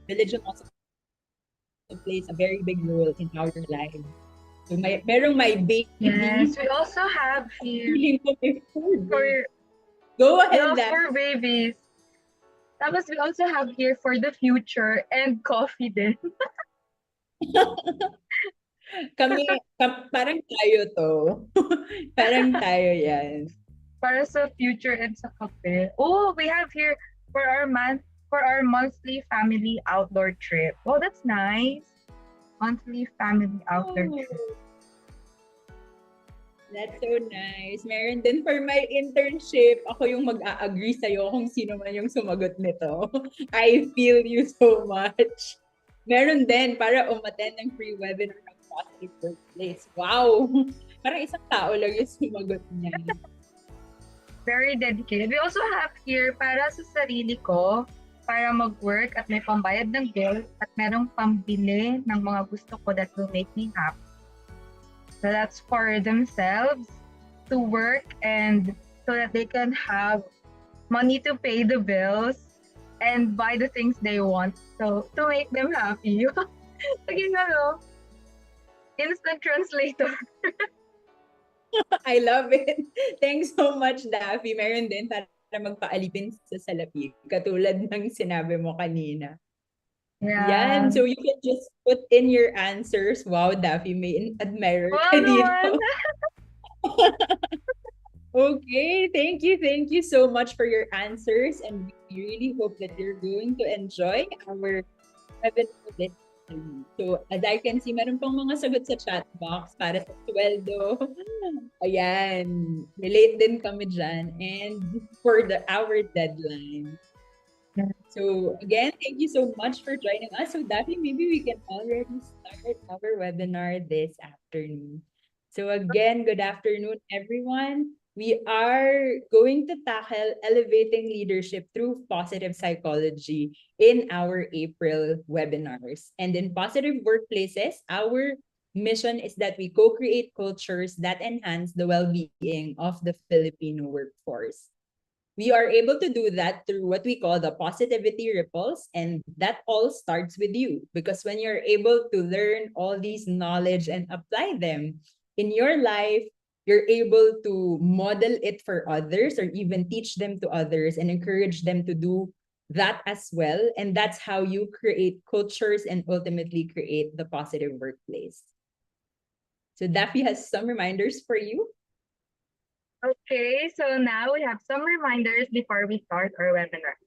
religion also plays a very big role in our lives. So merong my baby, Yes, we also have here feeling ko before. for Go ahead, love Daph. for babies. Tapos we also have here for the future and coffee din. Parang tayo to. Parang tayo yan. Para sa future and sa kape. Oh, we have here for our monthly family outdoor trip. Oh, that's nice. Monthly family outdoor Oh, trip. that's so nice. Meron din for my internship. Ako yung mag-a-agree sa'yo kung sino man yung sumagot nito. I feel you so much. Meron din para umattend ng free webinar ng Positive Workplace. Wow! Parang isang tao lang yung sumagot niya. Very dedicated. We also have here para sa sarili ko, para mag-work at may pambayad ng bill at merong pambili ng mga gusto ko that will make me happy. So that's for themselves to work and so that they can have money to pay the bills and buy the things they want. So to make them happy. Again, ano, instant translator. I love it. Thanks so much, Daffy. Meron din para magpaalipin sa salapi. Katulad ng sinabi mo kanina. Yan. Yeah. So you can just put in your answers. Wow, Daffy, may admirer Wow ka naman! dito. Okay, thank you so much for your answers, and we really hope that you're going to enjoy our webinar this time. So, as I can see, meron pang mga sagot sa chat box para sa sweldo. Ayan, relate din kami dyan. And for our deadline. So, again, thank you so much for joining us. So, Daphne, maybe we can already start our webinar this afternoon. So, again, good afternoon, everyone. We are going to tackle elevating leadership through positive psychology in our April webinars. And in positive workplaces, our mission is that we co-create cultures that enhance the well-being of the Filipino workforce. We are able to do that through what we call the positivity ripples, and that all starts with you, because when you're able to learn all these knowledge and apply them in your life, you're able to model it for others or even teach them to others and encourage them to do that as well. And that's how you create cultures and ultimately create the positive workplace. So Daffy has some reminders for you. Okay, so now we have some reminders before we start our webinar.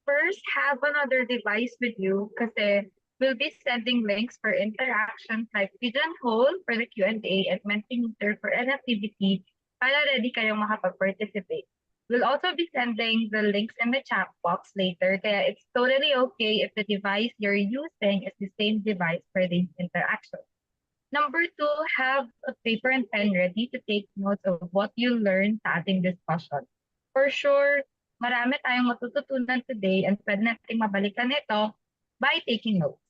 First, have another device with you kasi we'll be sending links for interactions like Pigeonhole for the Q&A and Mentimeter for an activity para ready kayong makapag-participate. We'll also be sending the links in the chat box later, kaya it's totally okay if the device you're using is the same device for these interactions. Number two, have a paper and pen ready to take notes of what you learned sa ating discussion. For sure, marami tayong matututunan today and pwede natin mabalikan ito by taking notes.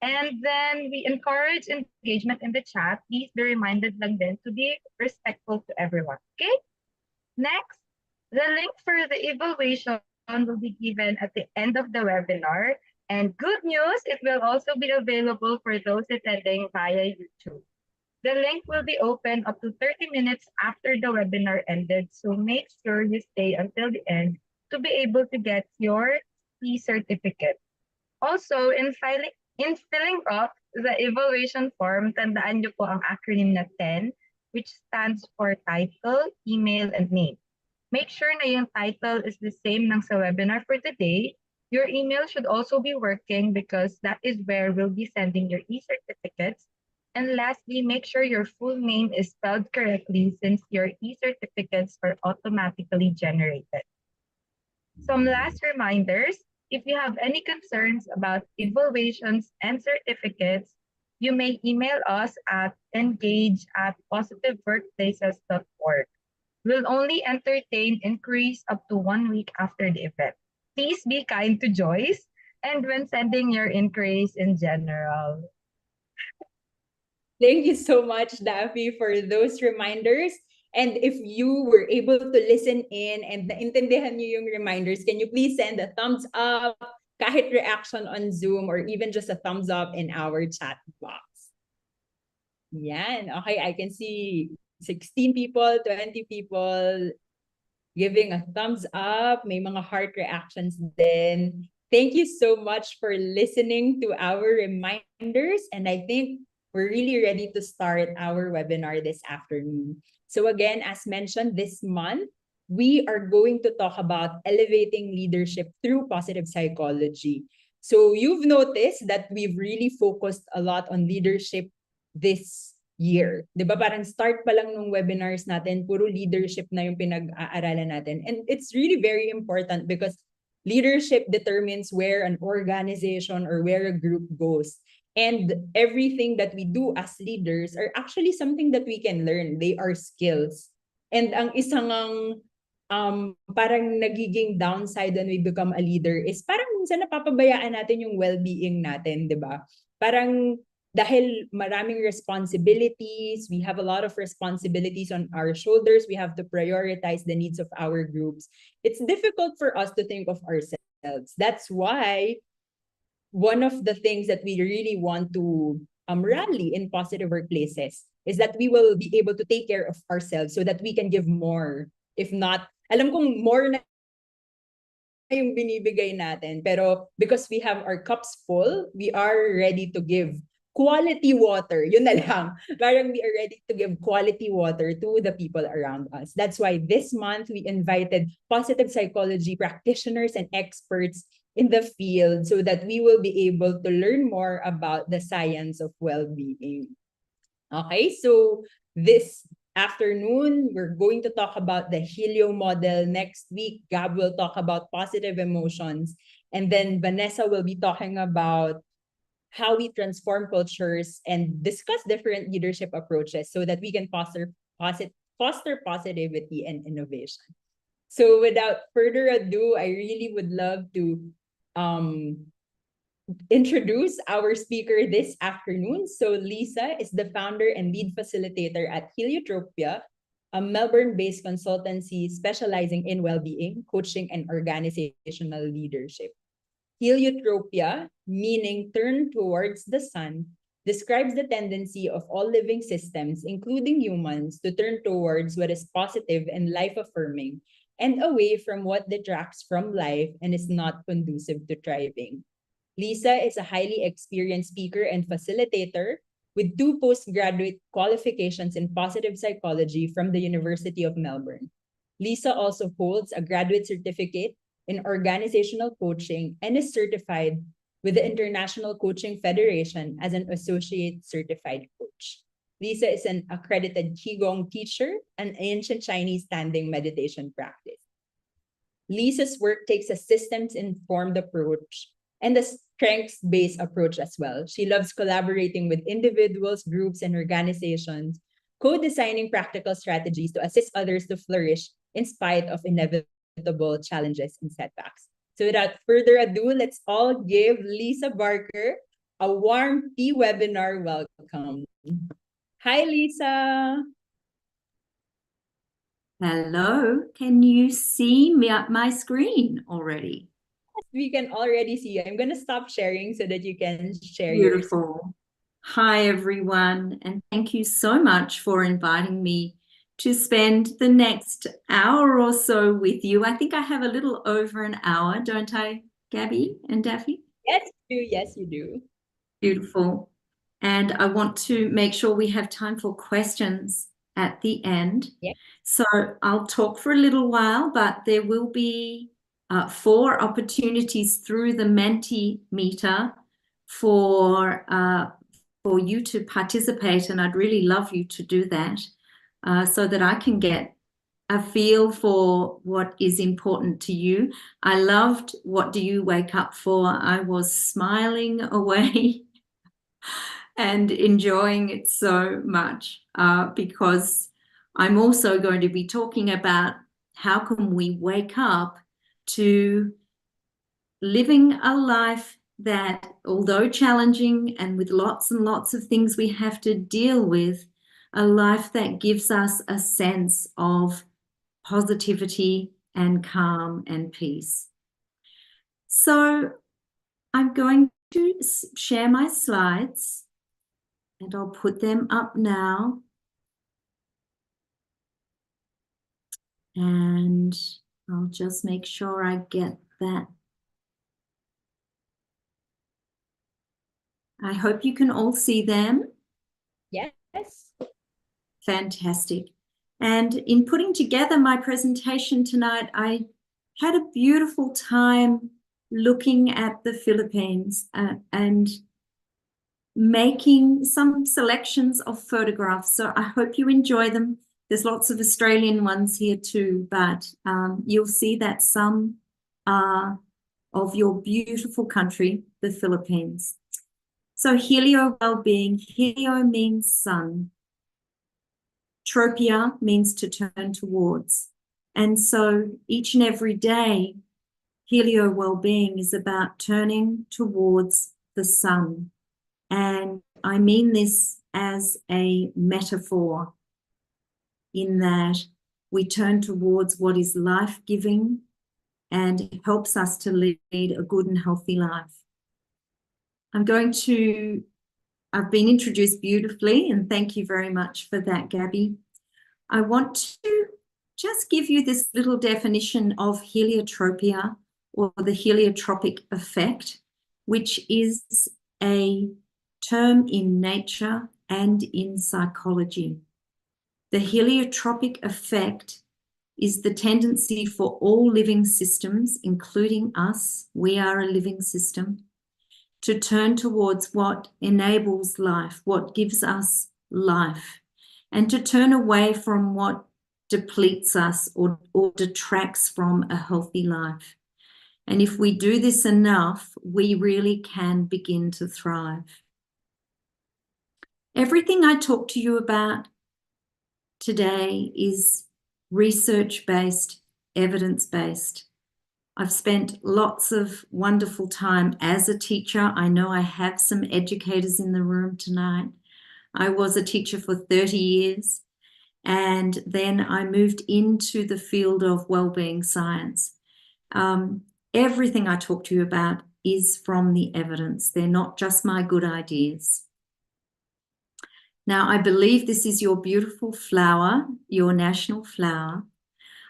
And then we encourage engagement in the chat. Please be reminded lang din to be respectful to everyone. Okay? Next, the link for the evaluation will be given at the end of the webinar. And good news, it will also be available for those attending via YouTube. The link will be open up to 30 minutes after the webinar ended, so make sure you stay until the end to be able to get your e-certificate. Also, in filling up the evaluation form, tandaan niyo po ang acronym na 10, which stands for title, email, and name. Make sure na yung title is the same ng sa webinar for today. Your email should also be working because that is where we'll be sending your e-certificates. And lastly, make sure your full name is spelled correctly since your e-certificates are automatically generated. Some last reminders, if you have any concerns about evaluations and certificates, you may email us at engage@positiveworkplaces.org. We'll only entertain inquiries up to 1 week after the event. Please be kind to Joyce and when sending your inquiries in general. Thank you so much, Daffy, for those reminders. And if you were able to listen in and naintindihan niyo yung reminders, can you please send a thumbs up, kahit reaction on Zoom or even just a thumbs up in our chat box. Yan. Okay, I can see 16 people, 20 people giving a thumbs up. May mga heart reactions din. Thank you so much for listening to our reminders. And I think we're really ready to start our webinar this afternoon. So again, as mentioned, this month, we are going to talk about elevating leadership through positive psychology. So you've noticed that we've really focused a lot on leadership this year. 'Di ba parang start pa lang ng webinars natin, puro leadership na yung pinag-aaralan natin. And it's really very important because leadership determines where an organization or where a group goes. And everything that we do as leaders are actually something that we can learn. They are skills. And ang isang parang nagiging downside when we become a leader is parang minsan napapabayaan natin yung well-being natin, 'di ba? Parang dahil maraming responsibilities, we have a lot of responsibilities on our shoulders, we have to prioritize the needs of our groups. It's difficult for us to think of ourselves. That's why one of the things that we really want to rally in positive workplaces is that we will be able to take care of ourselves so that we can give more. If not, alam kong more na yung binibigay natin, pero because we have our cups full, we are ready to give quality water. Yun na lang. Parang we are ready to give quality water to the people around us. That's why this month we invited positive psychology practitioners and experts in the field so that we will be able to learn more about the science of well-being. Okay, so this afternoon, we're going to talk about the Helio model. Next week, Gab will talk about positive emotions. And then Vanessa will be talking about how we transform cultures and discuss different leadership approaches so that we can foster positivity and innovation. So without further ado, I really would love to introduce our speaker this afternoon. So Lisa is the founder and lead facilitator at Heliotropia, a Melbourne-based consultancy specializing in well-being, coaching, and organizational leadership. Heliotropia, meaning turn towards the sun, describes the tendency of all living systems, including humans, to turn towards what is positive and life-affirming and away from what detracts from life and is not conducive to thriving. Lisa is a highly experienced speaker and facilitator with 2 postgraduate qualifications in positive psychology from the University of Melbourne. Lisa also holds a graduate certificate in organizational coaching and is certified with the International Coaching Federation as an associate certified coach. Lisa is an accredited Qigong teacher, an ancient Chinese standing meditation practice. Lisa's work takes a systems-informed approach and a strengths-based approach as well. She loves collaborating with individuals, groups, and organizations, co-designing practical strategies to assist others to flourish in spite of inevitable challenges and setbacks. So without further ado, let's all give Lisa Barker a warm webinar welcome. Hi, Lisa. Hello, can you see my screen already? We can already see you. I'm going to stop sharing so that you can share Beautiful. Hi, everyone, and thank you so much for inviting me to spend the next hour or so with you. I think I have a little over an hour, don't I, Gabby and Daffy? Yes, you do. Yes, you do. Beautiful. And I want to make sure we have time for questions at the end. Yeah. So I'll talk for a little while, but there will be 4 opportunities through the Mentimeter for you to participate, and I'd really love you to do that so that I can get a feel for what is important to you. I loved What Do You Wake Up For? I was smiling away and enjoying it so much because I'm also going to be talking about how can we wake up to living a life that, although challenging and with lots and lots of things we have to deal with, a life that gives us a sense of positivity and calm and peace. So I'm going to share my slides, and I'll put them up now. And I'll just make sure I get that. I hope you can all see them. Yes. Fantastic. And in putting together my presentation tonight, I had a beautiful time looking at the Philippines and making some selections of photographs. So I hope you enjoy them. There's lots of Australian ones here too, but you'll see that some are of your beautiful country, the Philippines. So Helio Wellbeing, Helio means sun. Tropia means to turn towards. And so each and every day, Helio Wellbeing is about turning towards the sun. And I mean this as a metaphor, in that we turn towards what is life-giving and helps us to lead a good and healthy life. I've been introduced beautifully, and thank you very much for that, Gabby. I want to just give you this little definition of heliotropia, or the heliotropic effect, which is a term in nature and in psychology. The heliotropic effect is the tendency for all living systems, including us, we are a living system, to turn towards what enables life, what gives us life, and to turn away from what depletes us or detracts from a healthy life. And if we do this enough, we really can begin to thrive. Everything I talk to you about today is research-based, evidence-based. I've spent lots of wonderful time as a teacher. I know I have some educators in the room tonight. I was a teacher for 30 years, and then I moved into the field of wellbeing science. Everything I talk to you about is from the evidence. They're not just my good ideas. Now, I believe this is your beautiful flower, your national flower.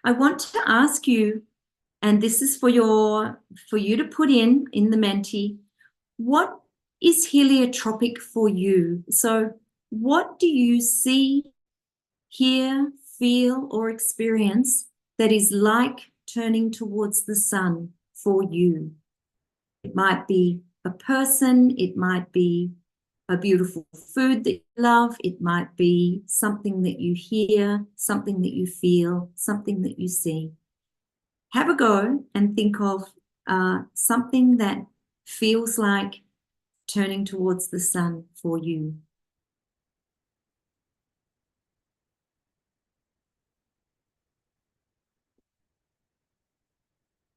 I want to ask you, and this is for you to put in the Menti, what is heliotropic for you? So what do you see, hear, feel, or experience that is like turning towards the sun for you? It might be a person, it might be a beautiful food that you love, it might be something that you hear, something that you feel, something that you see. Have a go and think of something that feels like turning towards the sun for you.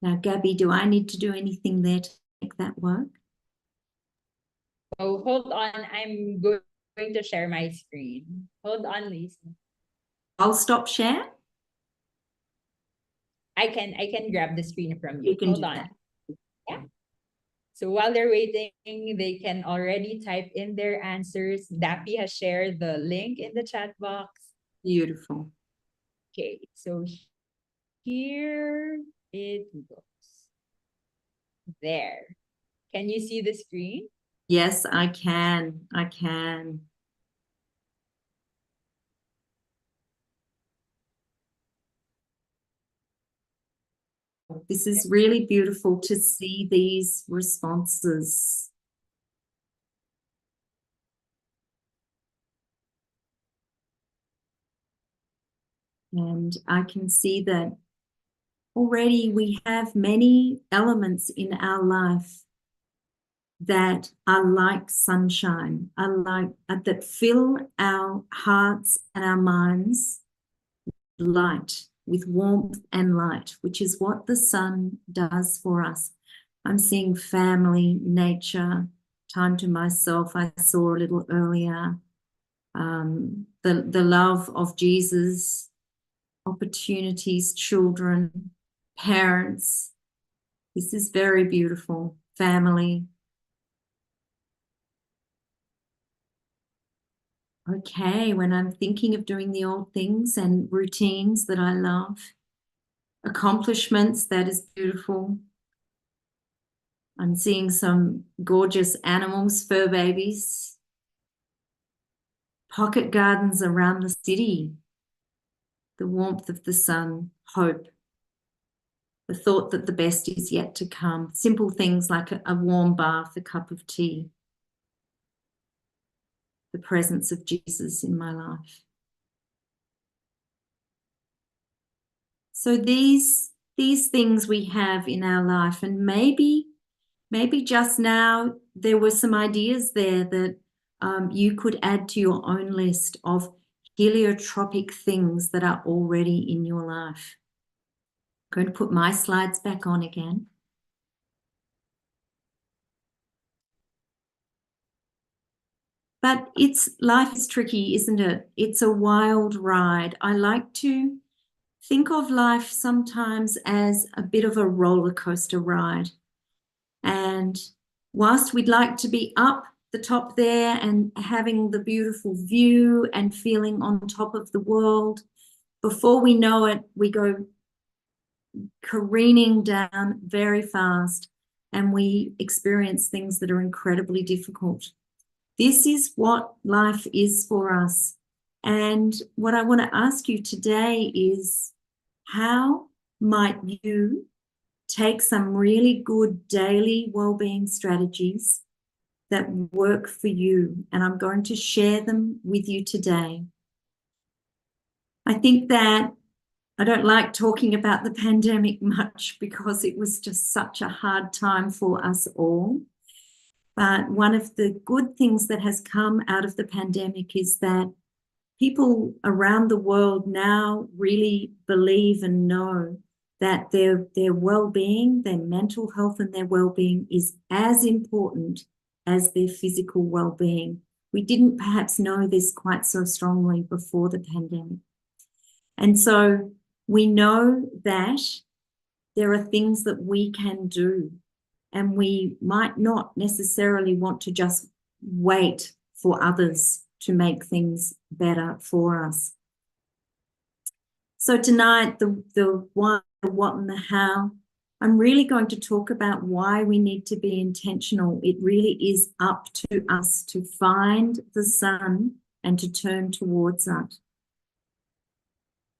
Now, Gabby, do I need to do anything there to make that work? Oh, hold on. I'm going to share my screen. Hold on, Lisa. I'll stop share. I can grab the screen from you. You can Hold do on. that. Yeah. So while they're waiting, they can already type in their answers. Dappy has shared the link in the chat box. Beautiful. Okay, so here it goes. There. Can you see the screen? Yes, I can. I can. This is really beautiful to see these responses. And I can see that already we have many elements in our life that are like sunshine, are like that fill our hearts and our minds with light, with warmth and light, which is what the sun does for us. I'm seeing family, nature, time to myself. I saw a little earlier, the love of Jesus, opportunities, children, parents. This is very beautiful. Family. okay when I'm thinking of doing the old things and routines that I love, accomplishments, that is beautiful. I'm seeing some gorgeous animals, fur babies, pocket gardens around the city, the warmth of the sun, hope, the thought that the best is yet to come, simple things like a warm bath, a cup of tea, the presence of Jesus in my life. So these things we have in our life, and maybe just now there were some ideas there that you could add to your own list of heliotropic things that are already in your life. I'm going to put my slides back on again. But life is tricky, isn't it? It's a wild ride. I like to think of life sometimes as a bit of a roller coaster ride. And whilst we'd like to be up the top there and having the beautiful view and feeling on top of the world, before we know it, we go careening down very fast and we experience things that are incredibly difficult. This is what life is for us. And what I want to ask you today is, how might you take some really good daily well-being strategies that work for you? And I'm going to share them with you today. I think that I don't like talking about the pandemic much because it was just such a hard time for us all. But one of the good things that has come out of the pandemic is that people around the world now really believe and know that their well-being, their mental health and their well-being is as important as their physical well-being. We didn't perhaps know this quite so strongly before the pandemic. And so we know that there are things that we can do, and we might not necessarily want to just wait for others to make things better for us. So tonight, the why, the what, and the how, I'm really going to talk about why we need to be intentional. It really is up to us to find the sun and to turn towards it.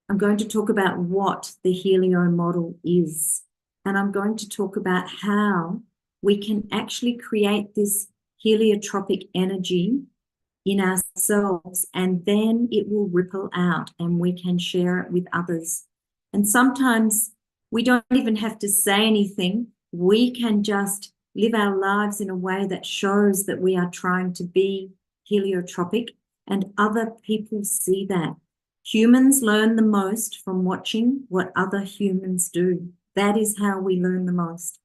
I'm going to talk about what the Helio model is, and I'm going to talk about how we can actually create this heliotropic energy in ourselves, and then it will ripple out and we can share it with others. And sometimes we don't even have to say anything. We can just live our lives in a way that shows that we are trying to be heliotropic, and other people see that. Humans learn the most from watching what other humans do. That is how we learn the most.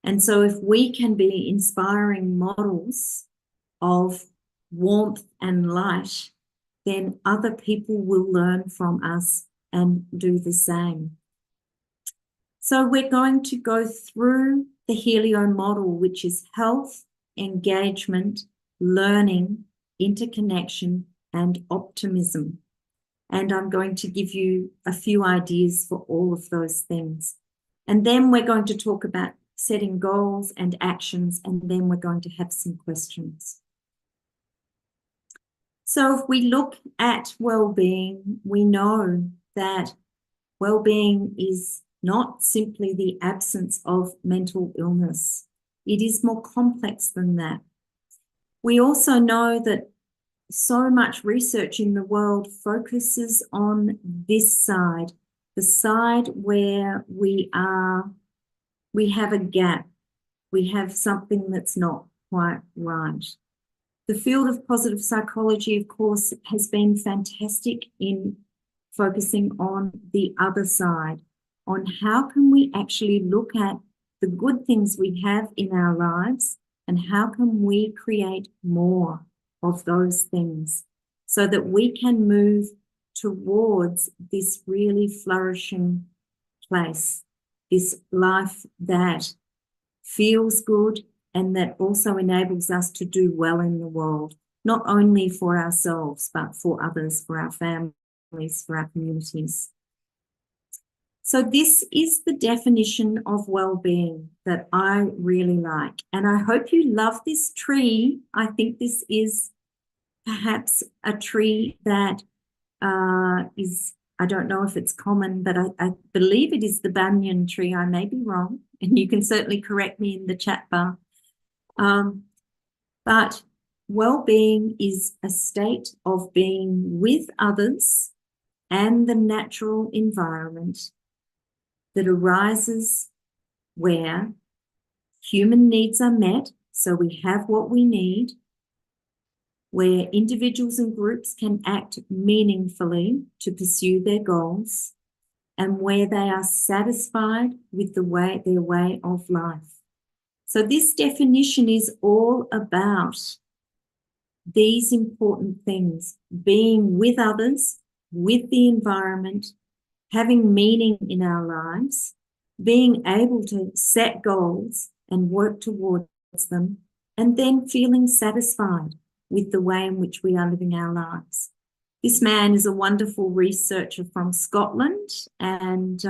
And so if we can be inspiring models of warmth and light, then other people will learn from us and do the same. So we're going to go through the Helio model, which is health, engagement, learning, interconnection, and optimism. And I'm going to give you a few ideas for all of those things. And then we're going to talk about setting goals and actions, and then we're going to have some questions. So if we look at well-being, we know that well-being is not simply the absence of mental illness. It is more complex than that. We also know that so much research in the world focuses on this side, the side where we have a gap, we have something that's not quite right. The field of positive psychology, of course, has been fantastic in focusing on the other side, on how can we actually look at the good things we have in our lives and how can we create more of those things so that we can move towards this really flourishing place, this life that feels good and that also enables us to do well in the world. not only for ourselves, but for others, for our families, for our communities. So this is the definition of well-being that I really like. And I hope you love this tree. I think this is perhaps a tree that is, I don't know if it's common, but I believe it is the banyan tree. I may be wrong, and you can certainly correct me in the chat bar. But well-being is a state of being with others and the natural environment that arises where human needs are met, so we have what we need, where individuals and groups can act meaningfully to pursue their goals, and where they are satisfied with their way of life. So this definition is all about these important things: being with others, with the environment, having meaning in our lives, being able to set goals and work towards them, and then feeling satisfied with the way in which we are living our lives. This man is a wonderful researcher from Scotland, and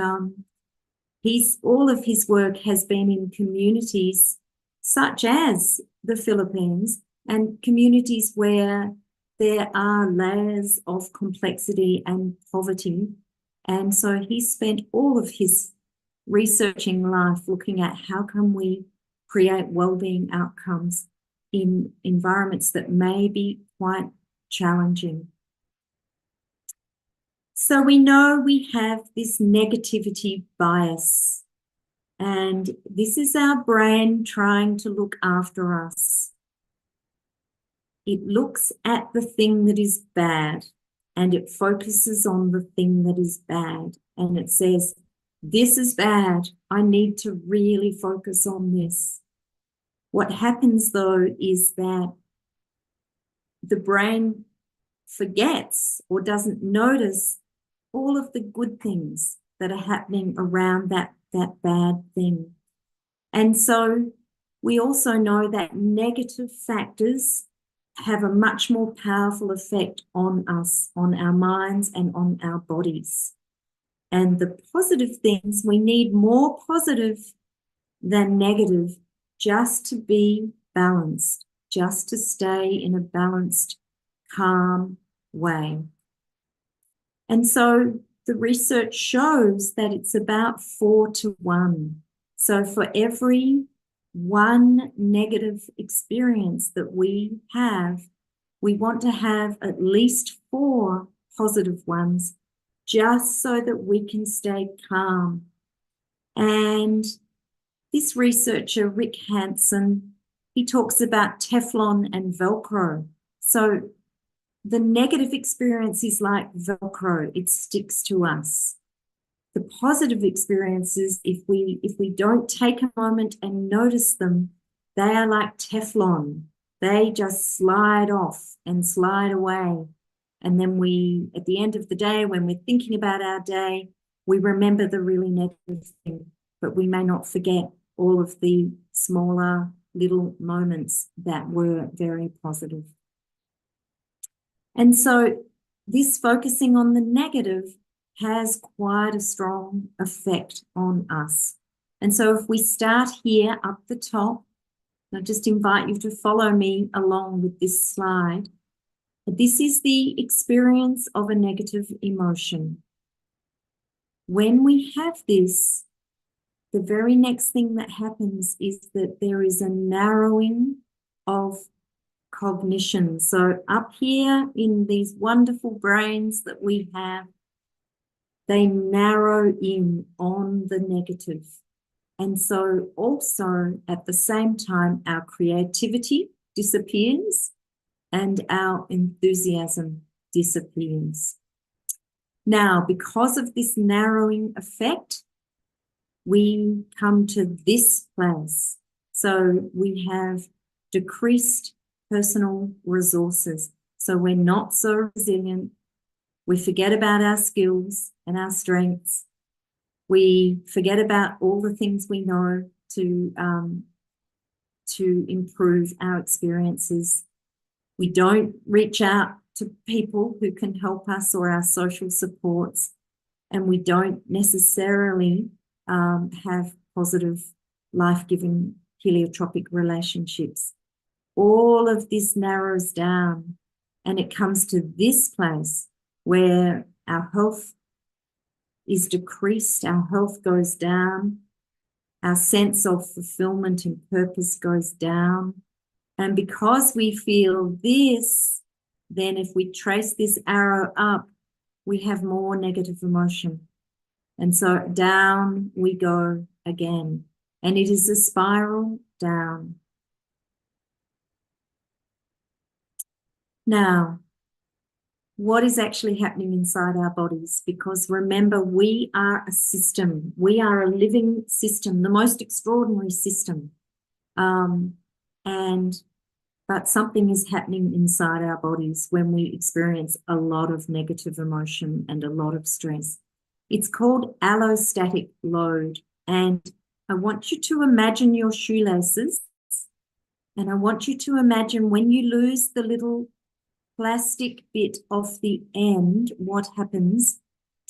all of his work has been in communities such as the Philippines, and communities where there are layers of complexity and poverty. And so he spent all of his researching life looking at how can we create well-being outcomes in environments that may be quite challenging. So we know we have this negativity bias, and this is our brain trying to look after us. It looks at the thing that is bad, and it focuses on the thing that is bad, and it says, this is bad, I need to really focus on this. What happens though is that the brain forgets or doesn't notice all of the good things that are happening around that bad thing. And so we also know that negative factors have a much more powerful effect on us, on our minds and on our bodies. And the positive things, we need more positive than negative just to be balanced, just to stay in a balanced, calm way. And so the research shows that it's about 4-1. So for every one negative experience that we have, we want to have at least 4 positive ones, just so that we can stay calm. And this researcher, Rick Hansen, he talks about Teflon and Velcro. So the negative experience is like Velcro, it sticks to us. The positive experiences, if we don't take a moment and notice them, they are like Teflon. They just slide off and slide away. And then we, at the end of the day, when we're thinking about our day, we remember the really negative thing, but we may not forget all of the smaller little moments that were very positive. And so this focusing on the negative has quite a strong effect on us. And so if we start here up the top, I'll just invite you to follow me along with this slide. This is the experience of a negative emotion. When we have this, the very next thing that happens is that there is a narrowing of cognition. So up here in these wonderful brains that we have, they narrow in on the negative. And so also at the same time, our creativity disappears and our enthusiasm disappears. Now, because of this narrowing effect, we come to this place. So we have decreased personal resources. So we're not so resilient. We forget about our skills and our strengths. We forget about all the things we know to improve our experiences. We don't reach out to people who can help us or our social supports, and we don't necessarily have positive, life-giving heliotropic relationships. All of this narrows down, and it comes to this place where our health is decreased, our health goes down, our sense of fulfillment and purpose goes down. And because we feel this, then if we trace this arrow up, we have more negative emotion. And so down we go again. And it is a spiral down. Now, what is actually happening inside our bodies? Because remember, we are a system. We are a living system, the most extraordinary system. But something is happening inside our bodies when we experience a lot of negative emotion and a lot of stress. It's called allostatic load. And I want you to imagine your shoelaces. And I want you to imagine when you lose the little plastic bit off the end, what happens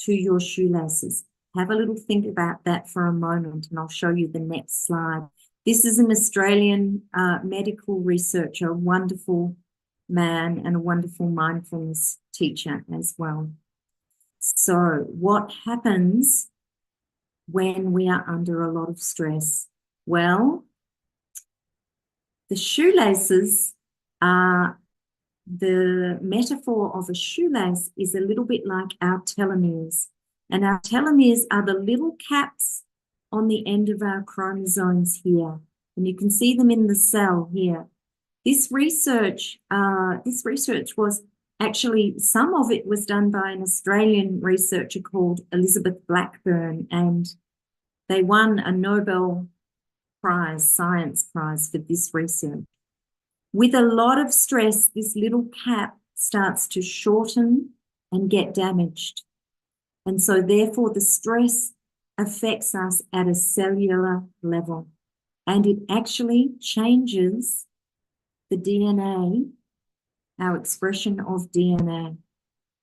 to your shoelaces. Have a little think about that for a moment, and I'll show you the next slide. This is an Australian medical researcher, a wonderful man and a wonderful mindfulness teacher as well. So what happens when we are under a lot of stress? Well, the shoelaces are, the metaphor of a shoelace is a little bit like our telomeres. And our telomeres are the little caps on the end of our chromosomes here. And you can see them in the cell here. This research was actually, some of it was done by an Australian researcher called Elizabeth Blackburn, and they won a Nobel Prize, Science Prize for this research. With a lot of stress, this little cap starts to shorten and get damaged. And so therefore the stress affects us at a cellular level. And it actually changes the DNA, our expression of DNA.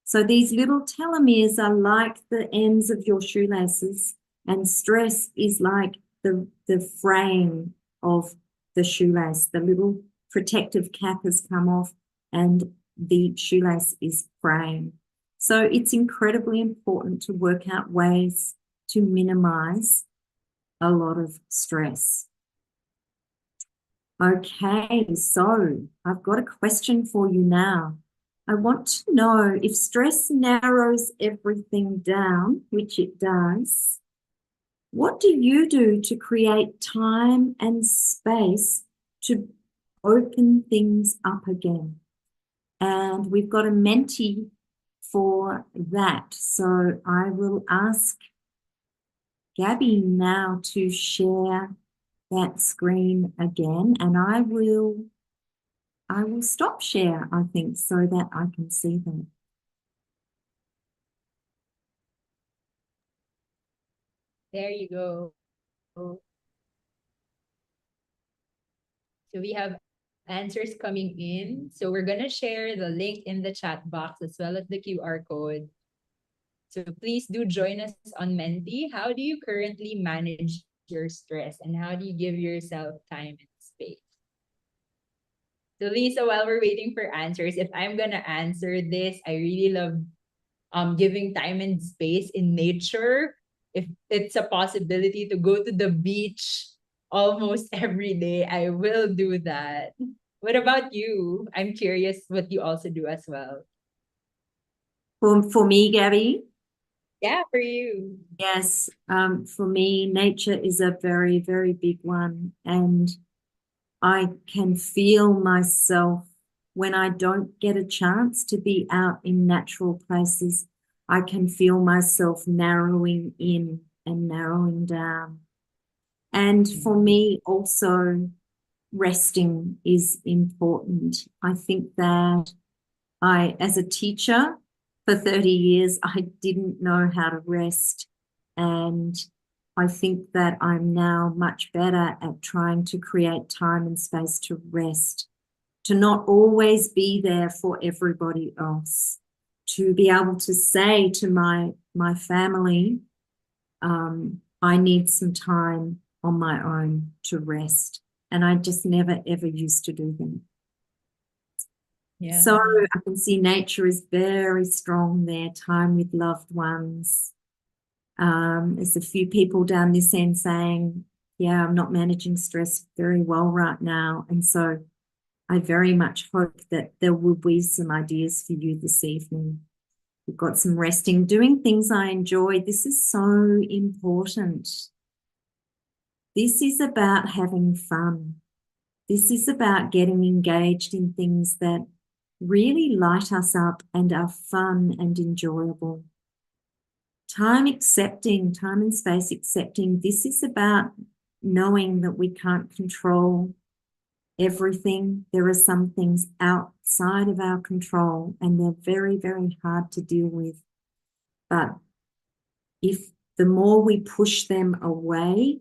So these little telomeres are like the ends of your shoelaces, and stress is like the frame of the shoelace. The little protective cap has come off and the shoelace is fraying. So it's incredibly important to work out ways to minimize a lot of stress. Okay, so I've got a question for you now. I want to know, if stress narrows everything down, which it does, what do you do to create time and space to open things up again? And we've got a mentee for that. So I will ask Gabby now to share that screen again, and I will stop share, I think, so that I can see them. There you go. So we have answers coming in. So we're going to share the link in the chat box as well as the QR code. So please do join us on Menti. How do you currently manage your stress, and how do you give yourself time and space? So Lisa, while we're waiting for answers, if I'm going to answer this, I really love giving time and space in nature. If it's a possibility to go to the beach almost every day, I will do that. What about you? I'm curious what you also do as well. For me, Gabby? Yeah, for you. Yes, for me, nature is a very, very big one. And I can feel myself when I don't get a chance to be out in natural places. I can feel myself narrowing in and narrowing down. And for me also, resting is important. I think that as a teacher for 30 years, I didn't know how to rest. And I think that I'm now much better at trying to create time and space to rest. to not always be there for everybody else, to be able to say to my family, I need some time on my own to rest. And I just never, ever used to do that. Yeah. So I can see nature is very strong there, time with loved ones. There's a few people down this end saying, yeah, I'm not managing stress very well right now. And so I very much hope that there will be some ideas for you this evening. We've got some resting, doing things I enjoy. This is so important. This is about having fun. This is about getting engaged in things that really light us up and are fun and enjoyable. Time accepting, time and space accepting. This is about knowing that we can't control everything. There are some things outside of our control and they're very, very hard to deal with. But if the more we push them away,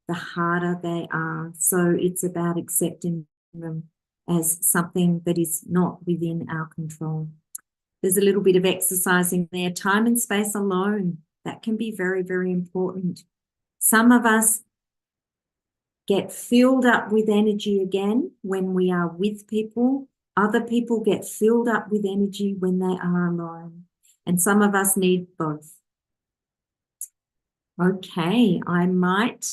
the harder they are. So it's about accepting them as something that is not within our control. There's a little bit of exercising there. Time and space alone, that can be very, very important. Some of us get filled up with energy again when we are with people. Other people get filled up with energy when they are alone. And some of us need both. Okay, I might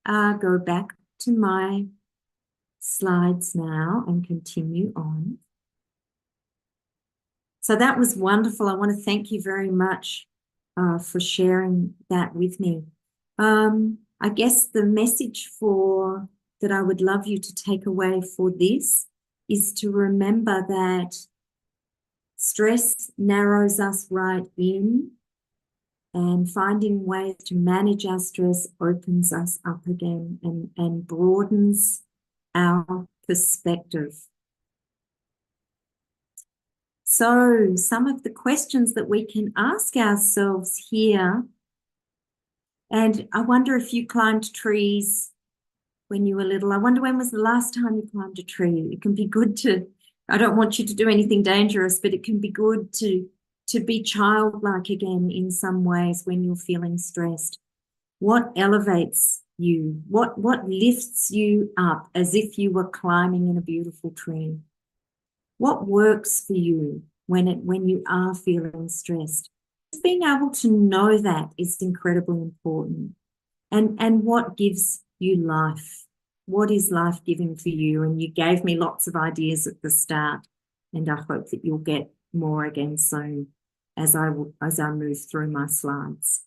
go back to my slides now and continue on. So that was wonderful. I want to thank you very much for sharing that with me. I guess the message that I would love you to take away for this is to remember that stress narrows us right in, and finding ways to manage our stress opens us up again and broadens our perspective. So some of the questions that we can ask ourselves here, and I wonder if you climbed trees when you were little. I wonder when was the last time you climbed a tree. It can be good to, I don't want you to do anything dangerous, but it can be good to be childlike again in some ways when you're feeling stressed. What elevates you? What lifts you up as if you were climbing in a beautiful tree? What works for you when you are feeling stressed? Just being able to know that is incredibly important. And what gives you life? What is life-giving for you? And you gave me lots of ideas at the start, and I hope that you'll get more again soon as I move through my slides.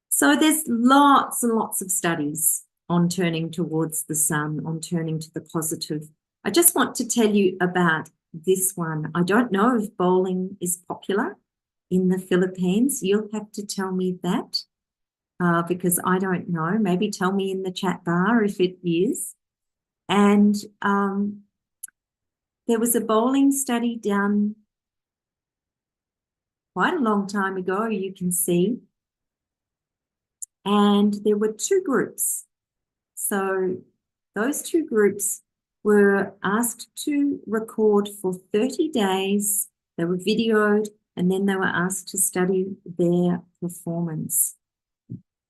So there's lots and lots of studies on turning towards the sun, on turning to the positive. I just want to tell you about this one. I don't know if bowling is popular in the Philippines. You'll have to tell me that because I don't know. Maybe tell me in the chat bar if it is. And there was a bowling study done quite a long time ago, you can see. And there were two groups. So those two groups were asked to record for 30 days. They were videoed, and then they were asked to study their performance.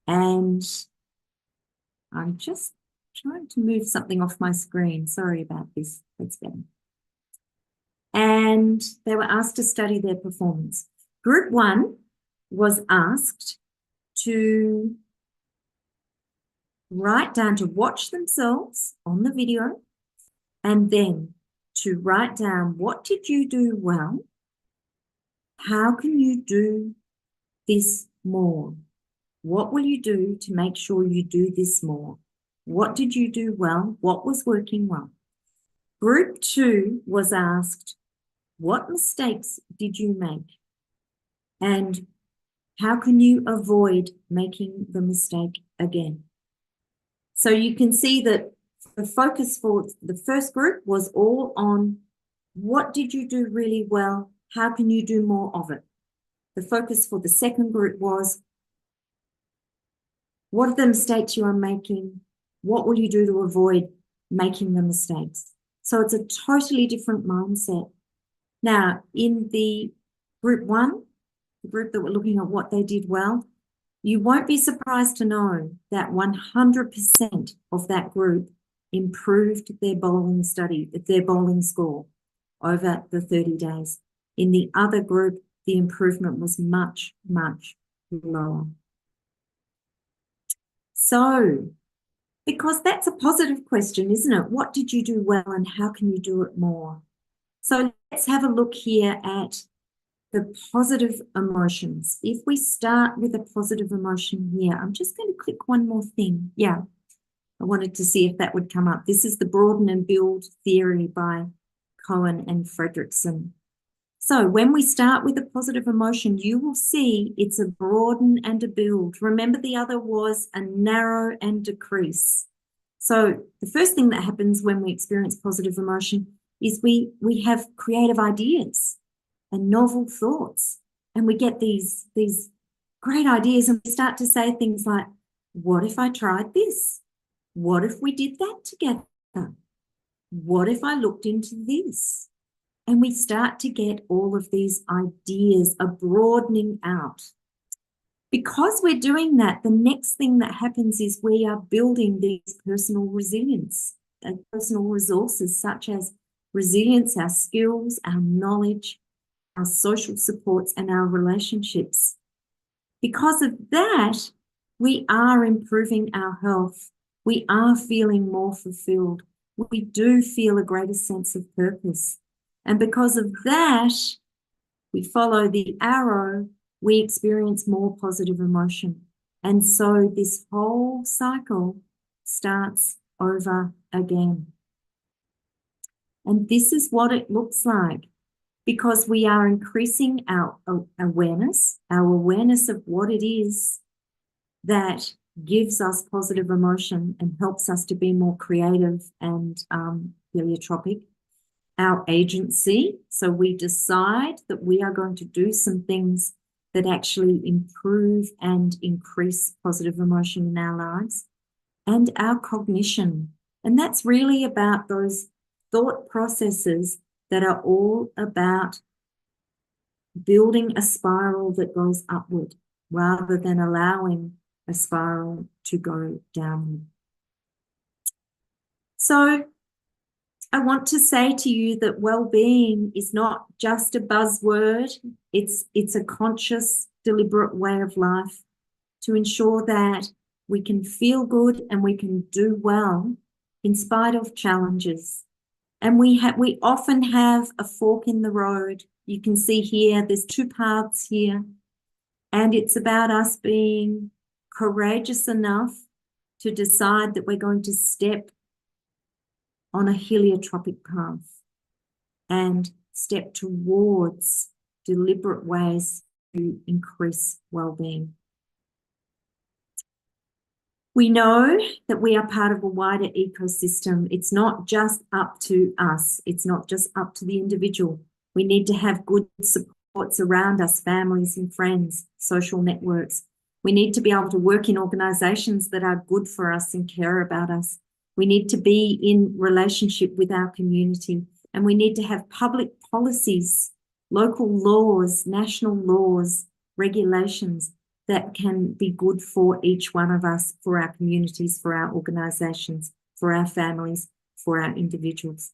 And I'm just trying to move something off my screen. Sorry about this. That's better. And they were asked to study their performance. Group 1 was asked to write down, to watch themselves on the video, and then to write down, what did you do well? How can you do this more? What will you do to make sure you do this more? What did you do well? What was working well? Group 2 was asked, what mistakes did you make? And how can you avoid making the mistake again? So you can see that the focus for the first group was all on what did you do really well? How can you do more of it? The focus for the second group was, what are the mistakes you are making? What will you do to avoid making the mistakes. So it's a totally different mindset. Now, in the group 1, the group that we're looking at what they did well, you won't be surprised to know that 100% of that group improved their bowling score over the 30 days. In the other group, the improvement was much, much lower. So, because that's a positive question, isn't it? What did you do well and how can you do it more? So let's have a look here at the positive emotions. If we start with a positive emotion here, I'm just going to click one more thing. Yeah, I wanted to see if that would come up. This is the broaden and build theory by Cohen and Fredrickson. So when we start with a positive emotion, you will see it's a broaden and a build. Remember, the other was a narrow and decrease. So the first thing that happens when we experience positive emotion is we have creative ideas and novel thoughts, and we get these great ideas, and we start to say things like, what if I tried this? What if we did that together? What if I looked into this? And we start to get all of these ideas, a broadening out. Because we're doing that, the next thing that happens is we are building these personal resilience, personal resources such as resilience, our skills, our knowledge, our social supports, and our relationships. Because of that, we are improving our health. We are feeling more fulfilled. We do feel a greater sense of purpose. And because of that, we follow the arrow, we experience more positive emotion. And so this whole cycle starts over again. And this is what it looks like, because we are increasing our awareness of what it is that gives us positive emotion and helps us to be more creative and heliotropic. Our agency, so we decide that we are going to do some things that actually improve and increase positive emotion in our lives, and our cognition. And that's really about those thought processes that are all about building a spiral that goes upward rather than allowing a spiral to go downward. So I want to say to you that well-being is not just a buzzword. It's a conscious, deliberate way of life to ensure that we can feel good and we can do well in spite of challenges. And we often have a fork in the road. You can see here, there's 2 paths here. And it's about us being courageous enough to decide that we're going to step on a heliotropic path and step towards deliberate ways to increase well-being. We know that we are part of a wider ecosystem. It's not just up to us. It's not just up to the individual. We need to have good supports around us, families and friends, social networks. We need to be able to work in organizations that are good for us and care about us. We need to be in relationship with our community, and we need to have public policies, local laws, national laws, regulations that can be good for each one of us, for our communities, for our organizations, for our families, for our individuals.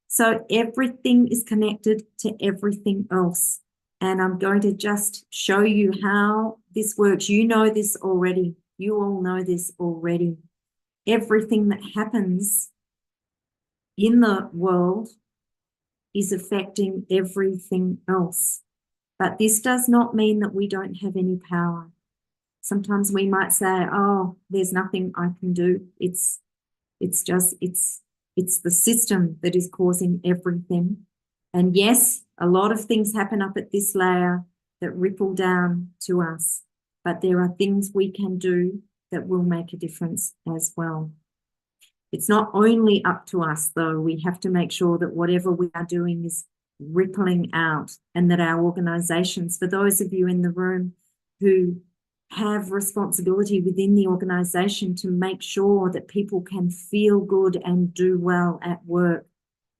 So everything is connected to everything else. And I'm going to just show you how this works. You know this already. You all know this already. Everything that happens in the world is affecting everything else. But this does not mean that we don't have any power. Sometimes we might say, oh, there's nothing I can do. It's the system that is causing everything. And yes, a lot of things happen up at this layer that ripple down to us, but there are things we can do that will make a difference as well. It's not only up to us, though. We have to make sure that whatever we are doing is rippling out, and that our organizations, for those of you in the room who have responsibility within the organization to make sure that people can feel good and do well at work,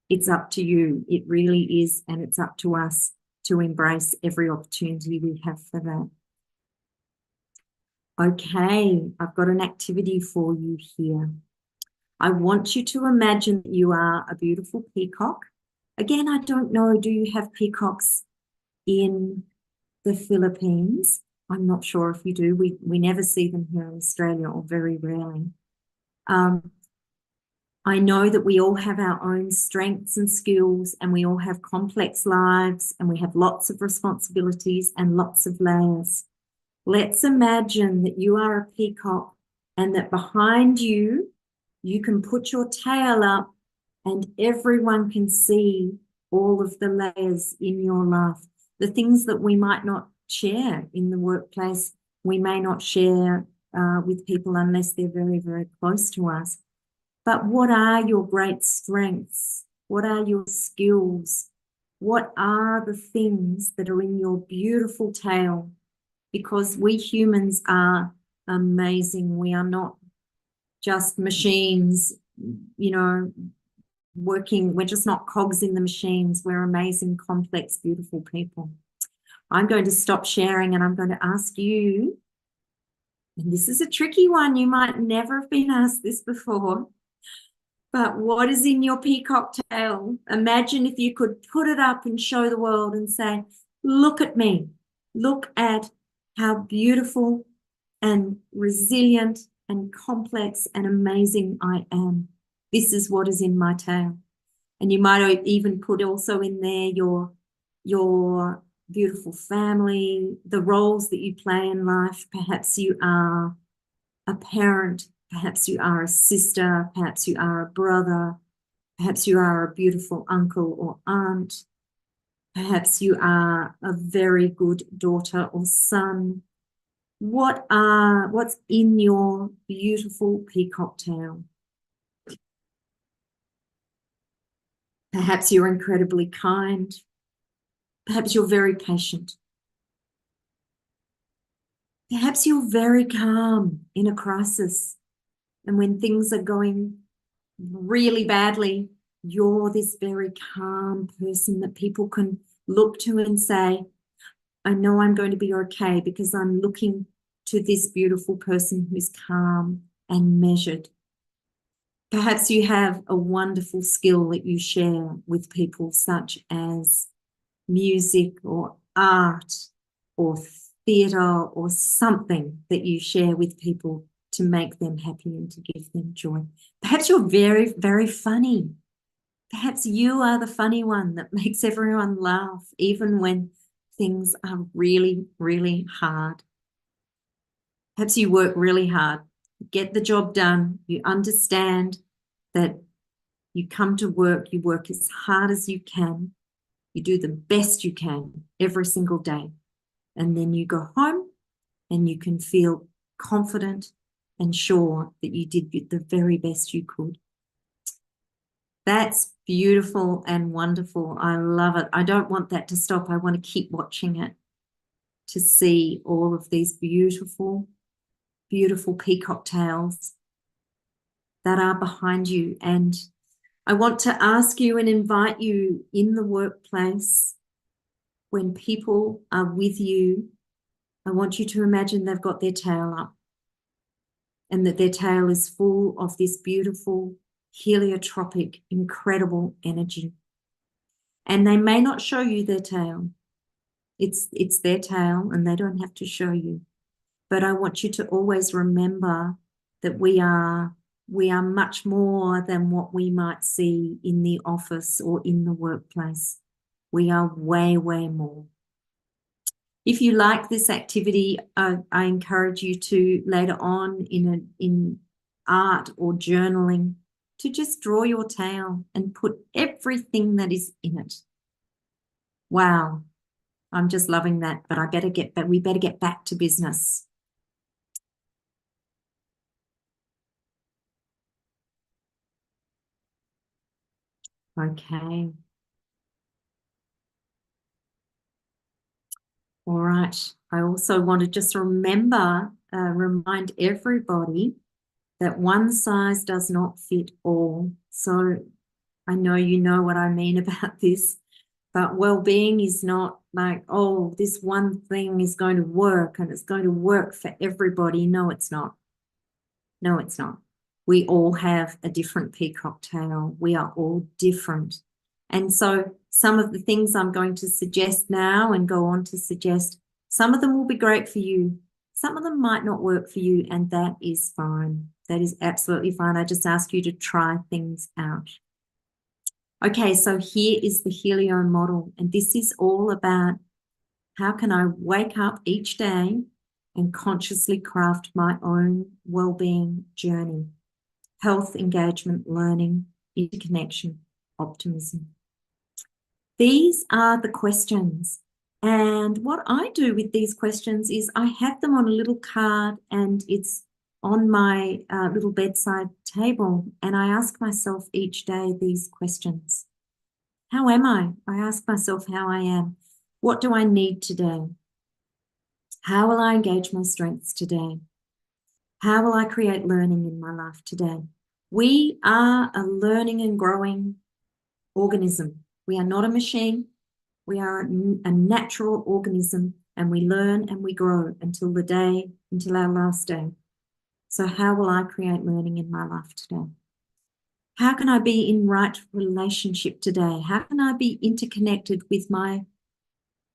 it's up to you. It really is. And it's up to us to embrace every opportunity we have for that. Okay, I've got an activity for you here. I want you to imagine that you are a beautiful peacock. Again, I don't know, do you have peacocks in the Philippines? I'm not sure if you do. We never see them here in Australia, or very rarely. I know that we all have our own strengths and skills, and we all have complex lives, and we have lots of responsibilities and lots of layers. Let's imagine that you are a peacock and that behind you, you can put your tail up and everyone can see all of the layers in your life. The things that we might not share in the workplace, we may not share with people unless they're very, very close to us. But what are your great strengths? What are your skills? What are the things that are in your beautiful tail? Because we humans are amazing. We are not just machines, you know, working. We're just not cogs in the machines. We're amazing, complex, beautiful people. I'm going to stop sharing and I'm going to ask you, and this is a tricky one. You might never have been asked this before. But what is in your peacock tail? Imagine if you could put it up and show the world and say, look at me. Look at how beautiful and resilient and complex and amazing I am. This is what is in my tail. And you might even put also in there your beautiful family, the roles that you play in life. Perhaps you are a parent. Perhaps you are a sister, perhaps you are a brother, perhaps you are a beautiful uncle or aunt, perhaps you are a very good daughter or son. What's in your beautiful peacock tail? Perhaps you're incredibly kind. Perhaps you're very patient. Perhaps you're very calm in a crisis. And when things are going really badly, you're this very calm person that people can look to and say, I know I'm going to be okay because I'm looking to this beautiful person who's calm and measured. Perhaps you have a wonderful skill that you share with people, such as music or art or theatre or something that you share with people to make them happy and to give them joy. Perhaps you're very, very funny. Perhaps you are the funny one that makes everyone laugh, even when things are really, really hard. Perhaps you work really hard, get the job done, you understand that you come to work, you work as hard as you can, you do the best you can every single day, and then you go home and you can feel confident and sure that you did the very best you could. That's beautiful and wonderful. I love it. I don't want that to stop. I want to keep watching it to see all of these beautiful, beautiful peacock tails that are behind you. And I want to ask you and invite you in the workplace, when people are with you, I want you to imagine they've got their tail up and that their tail is full of this beautiful, heliotropic, incredible energy. And they may not show you their tail. It's their tail and they don't have to show you. But I want you to always remember that we are much more than what we might see in the office or in the workplace. We are way, way more. If you like this activity, I encourage you to later on in art or journaling to just draw your tail and put everything that is in it. Wow, I'm just loving that, but we better get back to business. Okay. All right. right. I also want to just remind everybody that one size does not fit all. So I know you know what I mean about this, but well-being is not like, oh, this one thing is going to work and it's going to work for everybody. No, it's not. No, it's not. We all have a different peacock tail. We are all different. And so some of the things I'm going to suggest now and go on to suggest, some of them will be great for you. Some of them might not work for you, and that is fine. That is absolutely fine. I just ask you to try things out. Okay, so here is the Helio model, and this is all about how can I wake up each day and consciously craft my own well-being journey. Health, engagement, learning, interconnection, optimism. These are the questions. And what I do with these questions is I have them on a little card, and it's on my little bedside table. And I ask myself each day these questions. How am I? I ask myself how I am. What do I need today? How will I engage my strengths today? How will I create learning in my life today? We are a learning and growing organism. We are not a machine. We are a natural organism, and we learn and we grow until our last day. So how will I create learning in my life today? How can I be in right relationship today? How can I be interconnected with my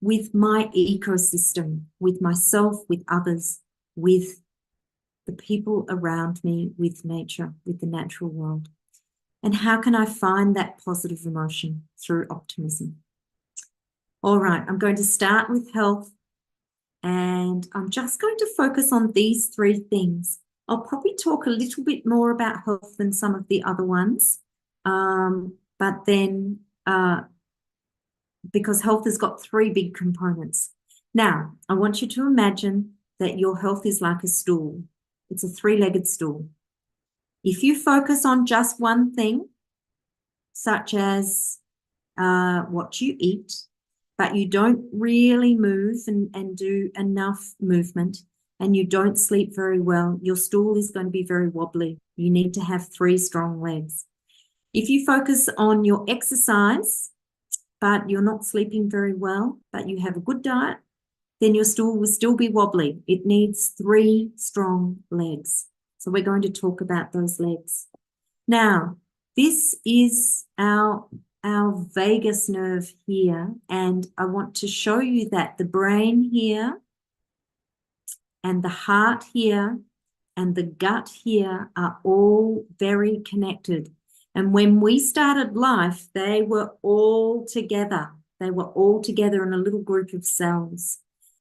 ecosystem, with myself, with others, with the people around me, with nature, with the natural world? And how can I find that positive emotion through optimism? All right, I'm going to start with health, and I'm just going to focus on these three things. I'll probably talk a little bit more about health than some of the other ones, but then because health has got three big components. Now, I want you to imagine that your health is like a stool. It's a three-legged stool. If you focus on just one thing, such as what you eat, but you don't really move and do enough movement, and you don't sleep very well, your stool is going to be very wobbly. You need to have three strong legs. If you focus on your exercise, but you're not sleeping very well, but you have a good diet, then your stool will still be wobbly. It needs three strong legs. So we're going to talk about those legs. Now, this is our vagus nerve here, and I want to show you that the brain here and the heart here and the gut here are all very connected. And when we started life, they were all together. They were all together in a little group of cells.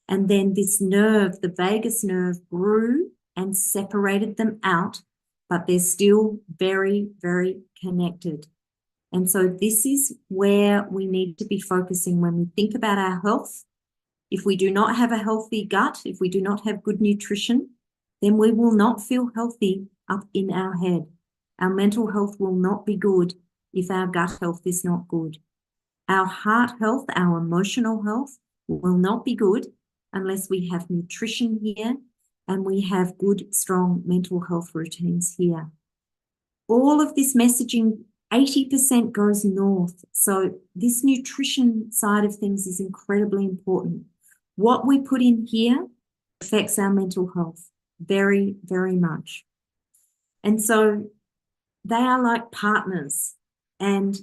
And then this nerve, the vagus nerve, grew and separated them out, but they're still very, very connected. And so this is where we need to be focusing when we think about our health. If we do not have a healthy gut, if we do not have good nutrition, then we will not feel healthy up in our head. Our mental health will not be good if our gut health is not good. Our heart health, our emotional health will not be good unless we have nutrition here and we have good, strong mental health routines here. All of this messaging, 80% goes north. So this nutrition side of things is incredibly important. What we put in here affects our mental health very, very much. And so they are like partners, and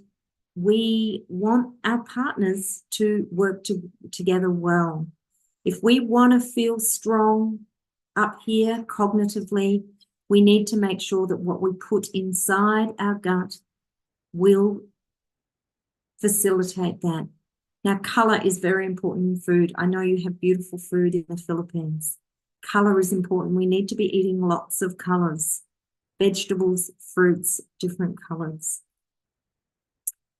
we want our partners to work together well. If we want to feel strong up here cognitively, we need to make sure that what we put inside our gut will facilitate that. Now, color is very important in food. I know you have beautiful food in the Philippines. Color is important. We need to be eating lots of colors, vegetables, fruits, different colors.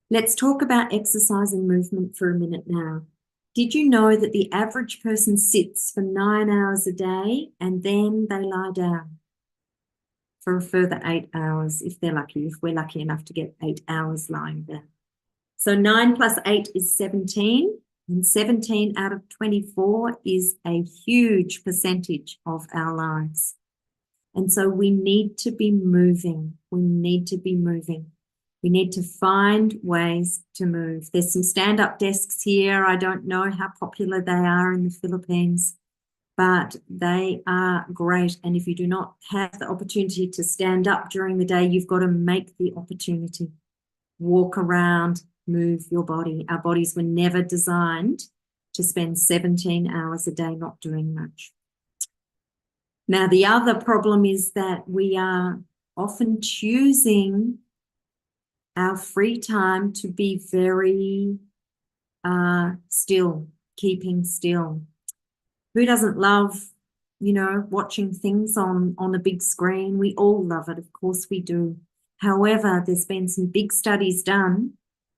Let's talk about exercise and movement for a minute now. Did you know that the average person sits for 9 hours a day and then they lie down for a further 8 hours if they're lucky, if we're lucky enough to get 8 hours lying there? So 9 plus 8 is 17. And 17 out of 24 is a huge percentage of our lives. And so we need to be moving. We need to be moving. We need to find ways to move. There's some stand-up desks here. I don't know how popular they are in the Philippines, but they are great. And if you do not have the opportunity to stand up during the day, you've got to make the opportunity. Walk around, move your body. Our bodies were never designed to spend 17 hours a day not doing much. Now, the other problem is that we are often choosing our free time to be very still, keeping still. Who doesn't love, watching things on a big screen? We all love it. Of course we do. However, there's been some big studies done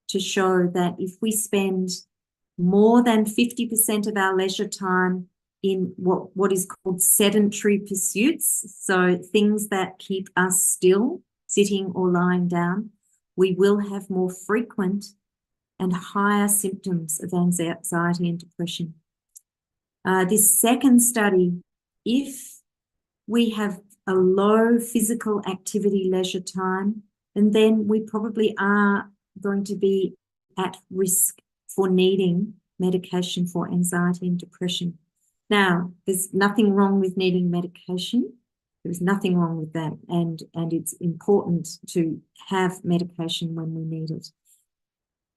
to show that if we spend more than 50% of our leisure time in what is called sedentary pursuits, so things that keep us still, sitting or lying down, we will have more frequent and higher symptoms of anxiety and depression. This second study, if we have a low physical activity leisure time, and then we probably are going to be at risk for needing medication for anxiety and depression. Now, there's nothing wrong with needing medication. There's nothing wrong with that. And it's important to have medication when we need it.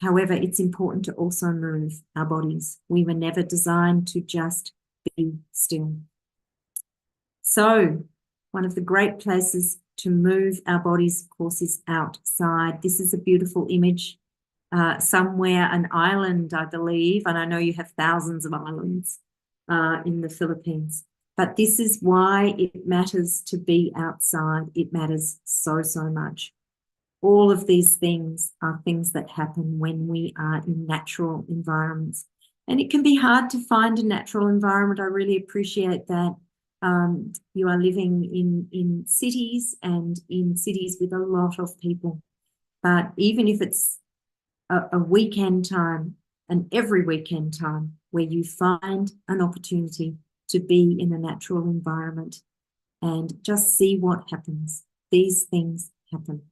However, it's important to also move our bodies. We were never designed to just be still. So, one of the great places to move our bodies, of course, is outside. This is a beautiful image. Somewhere, an island, I believe, and I know you have thousands of islands in the Philippines. But this is why it matters to be outside. It matters so, so much. All of these things are things that happen when we are in natural environments. And it can be hard to find a natural environment. I really appreciate that. You are living in cities and in cities with a lot of people. But even if it's a weekend time, and every weekend time, where you find an opportunity to be in a natural environment and just see what happens. These things happen.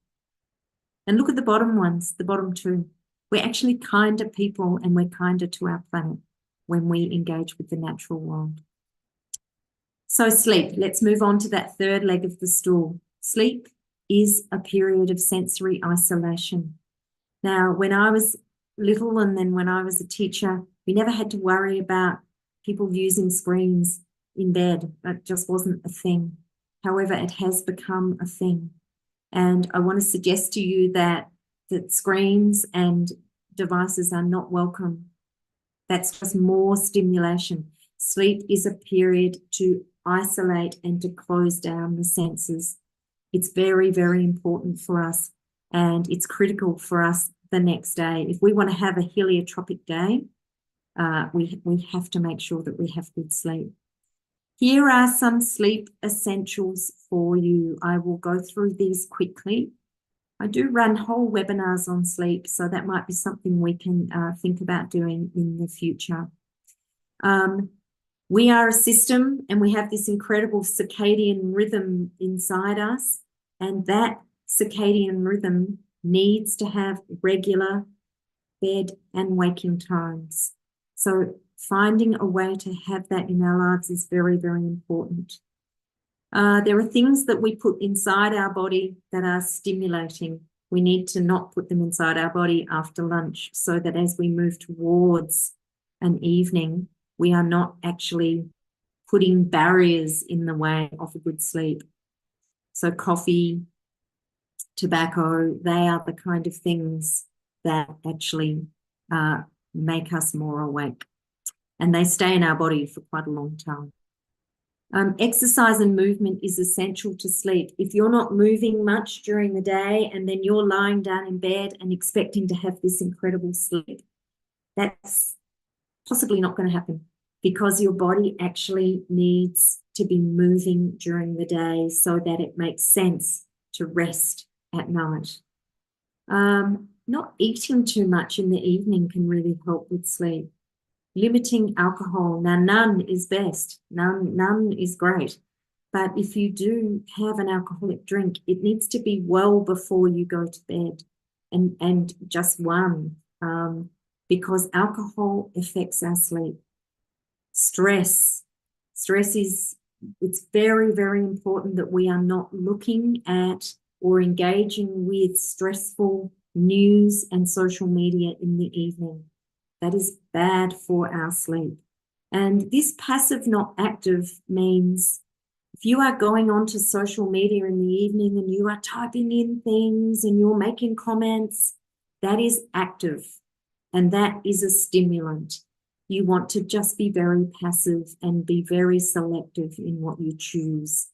And look at the bottom ones, the bottom two. We're actually kinder people and we're kinder to our planet when we engage with the natural world. So sleep, let's move on to that third leg of the stool. Sleep is a period of sensory isolation. Now, when I was little and then when I was a teacher, we never had to worry about people using screens in bed. That just wasn't a thing. However, it has become a thing. And I want to suggest to you that screens and devices are not welcome. That's just more stimulation. Sleep is a period to isolate and to close down the senses. It's very, very important for us, and it's critical for us the next day. If we want to have a heliotropic day, we have to make sure that we have good sleep. Here are some sleep essentials for you. I will go through these quickly. I do run whole webinars on sleep, so that might be something we can think about doing in the future. We are a system and we have this incredible circadian rhythm inside us, and that circadian rhythm needs to have regular bed and waking times. So finding a way to have that in our lives is very, very important. There are things that we put inside our body that are stimulating. We need to not put them inside our body after lunch, so that as we move towards an evening, we are not actually putting barriers in the way of a good sleep. So coffee, tobacco, they are the kind of things that actually make us more awake. And they stay in our body for quite a long time. Exercise and movement is essential to sleep. If you're not moving much during the day and then you're lying down in bed and expecting to have this incredible sleep, that's possibly not going to happen, because your body actually needs to be moving during the day so that it makes sense to rest at night. Not eating too much in the evening can really help with sleep. limiting alcohol. Now, none is best. None is great. But if you do have an alcoholic drink, it needs to be well before you go to bed, and just one, because alcohol affects our sleep. Stress is, it's very, very important that we are not looking at or engaging with stressful news and social media in the evening. That is bad for our sleep. And this passive, not active, means if you are going onto social media in the evening and you are typing in things and you're making comments, that is active, and that is a stimulant. You want to just be very passive and be very selective in what you choose.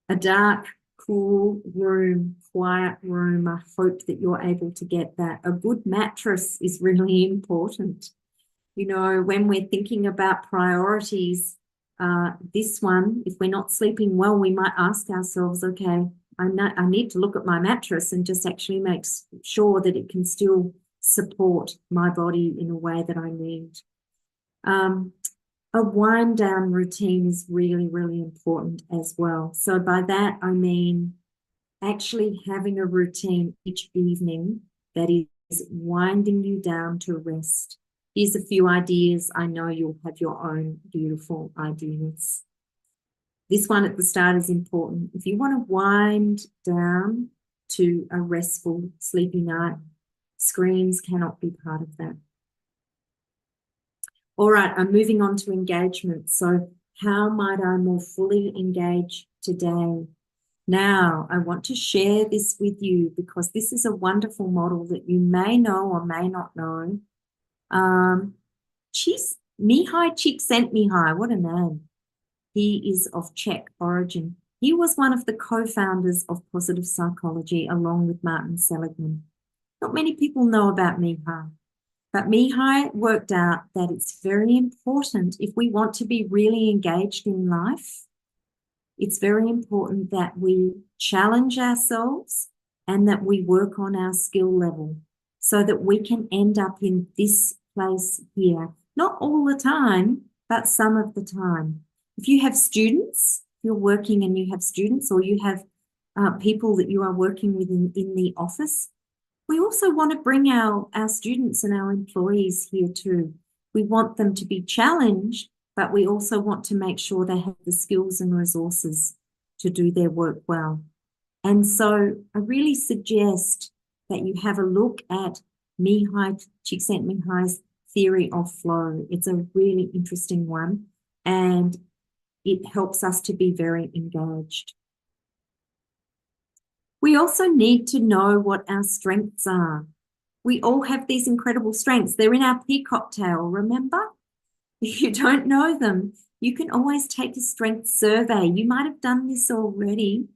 A dark, cool room, quiet room, I hope that you're able to get that. A good mattress is really important. You know, when we're thinking about priorities, this one, if we're not sleeping well, we might ask ourselves, okay, I need to look at my mattress and just actually make sure that it can still support my body in a way that I need. A wind down routine is really, really important as well. So by that, I mean actually having a routine each evening that is winding you down to rest. Here's a few ideas. I know you'll have your own beautiful ideas. This one at the start is important. If you want to wind down to a restful, sleepy night, screens cannot be part of that. All right, I'm moving on to engagement. So how might I more fully engage today? Now, I want to share this with you because this is a wonderful model that you may know or may not know. Mihai Csikszentmihalyi, what a name. He is of Czech origin. He was one of the co-founders of positive psychology along with Martin Seligman. Not many people know about Mihai, but Mihai worked out that it's very important if we want to be really engaged in life. It's very important that we challenge ourselves and that we work on our skill level so that we can end up in this place here. Not all the time, but some of the time. If you have students, you're working and you have students, or you have people that you are working with in the office, we also want to bring our students and our employees here too. We want them to be challenged, but we also want to make sure they have the skills and resources to do their work well. And so I really suggest that you have a look at Mihai Csikszentmihalyi's theory of flow. It's a really interesting one, and it helps us to be very engaged. We also need to know what our strengths are. We all have these incredible strengths. They're in our peacock tail, remember? If you don't know them, you can always take a strength survey. You might have done this already.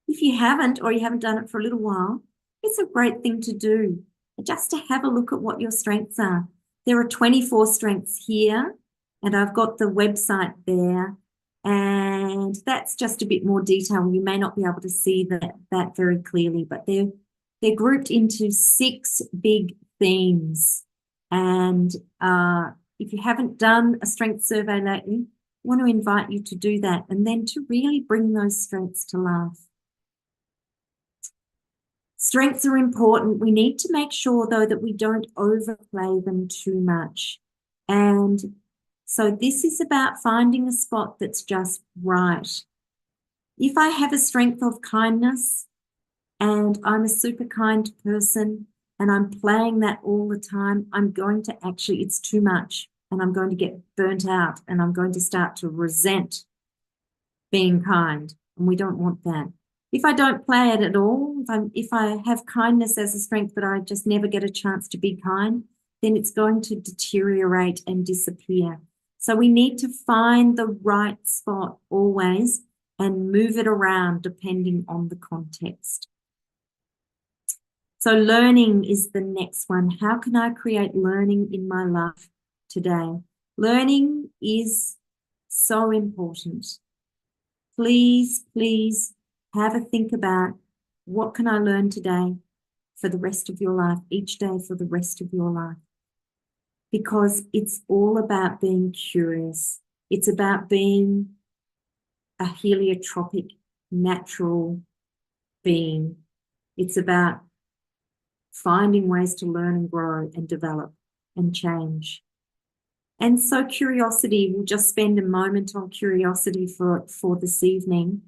If you haven't, or you haven't done it for a little while, it's a great thing to do, just to have a look at what your strengths are. There are 24 strengths here, and I've got the website there, and that's just a bit more detail. You may not be able to see that very clearly, but they're grouped into 6 big themes. And if you haven't done a strength survey lately, I want to invite you to do that, and then to really bring those strengths to life. Strengths are important. We need to make sure, though, that we don't overplay them too much. And so this is about finding a spot that's just right. If I have a strength of kindness and I'm a super kind person and I'm playing that all the time, I'm going to actually, it's too much, and I'm going to get burnt out, and I'm going to start to resent being kind, and we don't want that. If I don't play it at all, if I have kindness as a strength, but I just never get a chance to be kind, then it's going to deteriorate and disappear. So we need to find the right spot always and move it around depending on the context. So learning is the next one. How can I create learning in my life today? Learning is so important. Please, please have a think about, what can I learn today for the rest of your life, each day for the rest of your life? because it's all about being curious. It's about being a heliotropic, natural being. It's about finding ways to learn and grow and develop and change. And so curiosity, we'll just spend a moment on curiosity for this evening.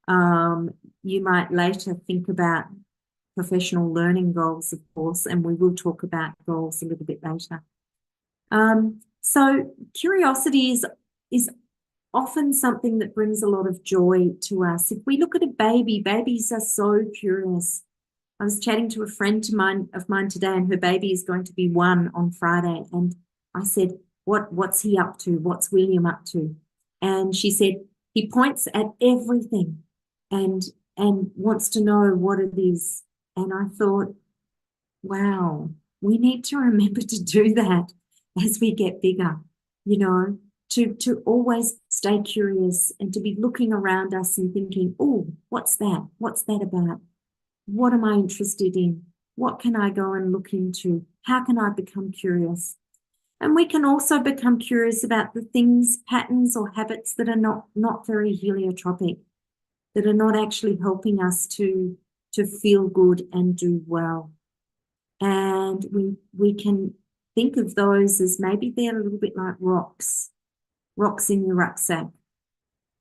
You might later think about professional learning goals, of course, and we will talk about goals a little bit later. So curiosity is often something that brings a lot of joy to us. If we look at a baby, babies are so curious. I was chatting to a friend of mine today, and her baby is going to be 1 on Friday. And I said, what's he up to? What's William up to? And she said, he points at everything and wants to know what it is. And I thought, wow, we need to remember to do that as we get bigger, you know, to always stay curious and to be looking around us and thinking, oh, what's that? What's that about? What am I interested in? What can I go and look into? How can I become curious? And we can also become curious about the things, patterns or habits that are not very heliotropic, that are not actually helping us to feel good and do well. And we can think of those as maybe they're a little bit like rocks in your rucksack.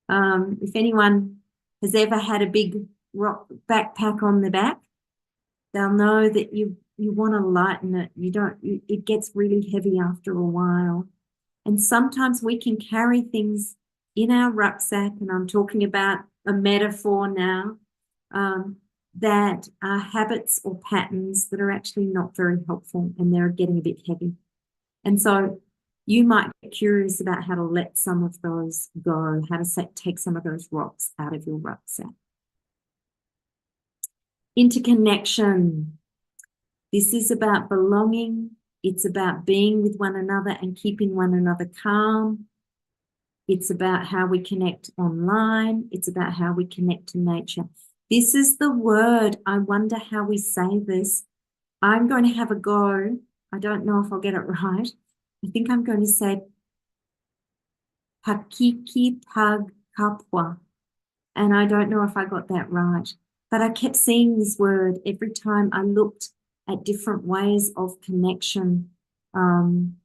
If anyone has ever had a big rock backpack on the back, they'll know that you want to lighten it. It gets really heavy after a while. And sometimes we can carry things in our rucksack, and I'm talking about a metaphor now, that are habits or patterns that are actually not very helpful, and they're getting a bit heavy. And so you might get curious about how to let some of those go, how to take some of those rocks out of your rucksack. Interconnection. This is about belonging. It's about being with one another and keeping one another calm. It's about how we connect online. It's about how we connect to nature. This is the word. I wonder how we say this. I'm going to have a go. I don't know if I'll get it right. I think I'm going to say Pakiki Pag Kapwa. And I don't know if I got that right. But I kept seeing this word every time I looked at different ways of connection and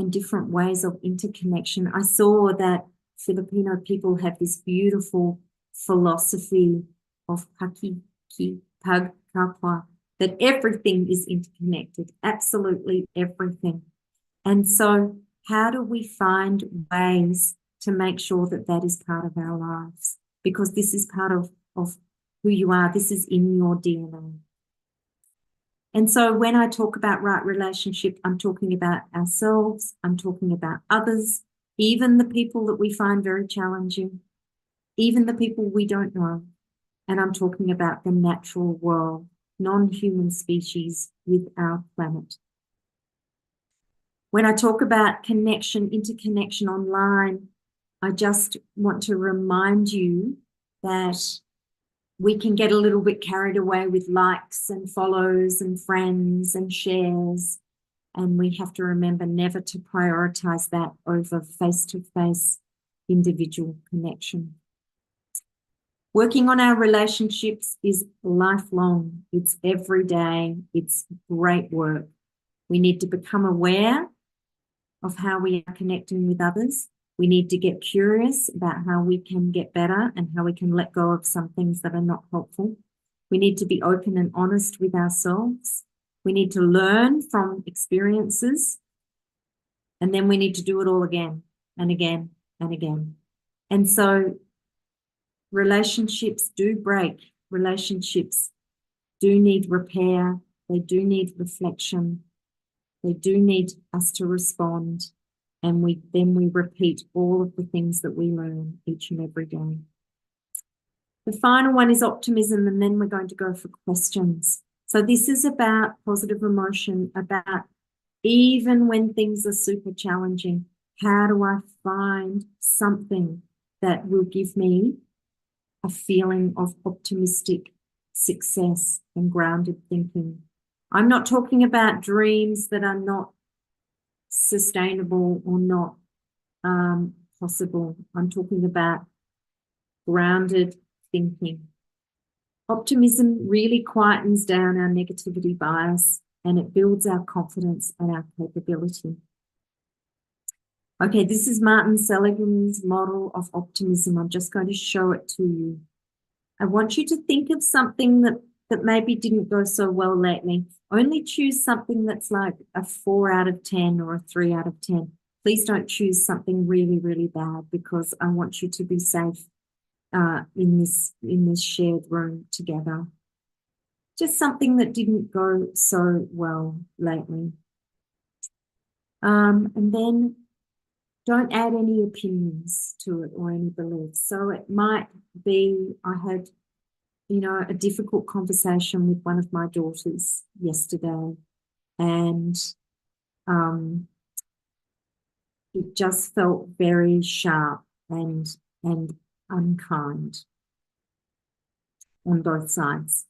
different ways of interconnection. I saw that Filipino people have this beautiful philosophy of Pakiki Pag Kapwa, that everything is interconnected, absolutely everything. And so how do we find ways to make sure that that is part of our lives? Because this is part of who you are. This is in your DNA. And so when I talk about right relationship, I'm talking about ourselves, I'm talking about others, even the people that we find very challenging, even the people we don't know. And I'm talking about the natural world, non-human species with our planet. When I talk about connection, interconnection online, I just want to remind you that we can get a little bit carried away with likes and follows and friends and shares. And we have to remember never to prioritize that over face-to-face individual connection. Working on our relationships is lifelong. It's every day. It's great work. We need to become aware of how we are connecting with others. We need to get curious about how we can get better and how we can let go of some things that are not helpful. We need to be open and honest with ourselves. We need to learn from experiences. And then we need to do it all again and again and again. And so relationships do break. Relationships do need repair. They do need reflection. They do need us to respond. And then we repeat all of the things that we learn each and every day. The final one is optimism, and then we're going to go for questions. So this is about positive emotion, about even when things are super challenging, how do I find something that will give me a feeling of optimistic success and grounded thinking? I'm not talking about dreams that are not sustainable or not possible. I'm talking about grounded thinking. Optimism really quietens down our negativity bias and it builds our confidence and our capability. Okay, this is Martin Seligman's model of optimism. I'm just going to show it to you. I want you to think of something that maybe didn't go so well lately. Only choose something that's like a 4 out of 10 or a 3 out of 10. Please don't choose something really, really bad because I want you to be safe in this shared room together. Just something that didn't go so well lately. And then don't add any opinions to it or any beliefs. So it might be I had, a difficult conversation with one of my daughters yesterday, and it just felt very sharp and unkind on both sides.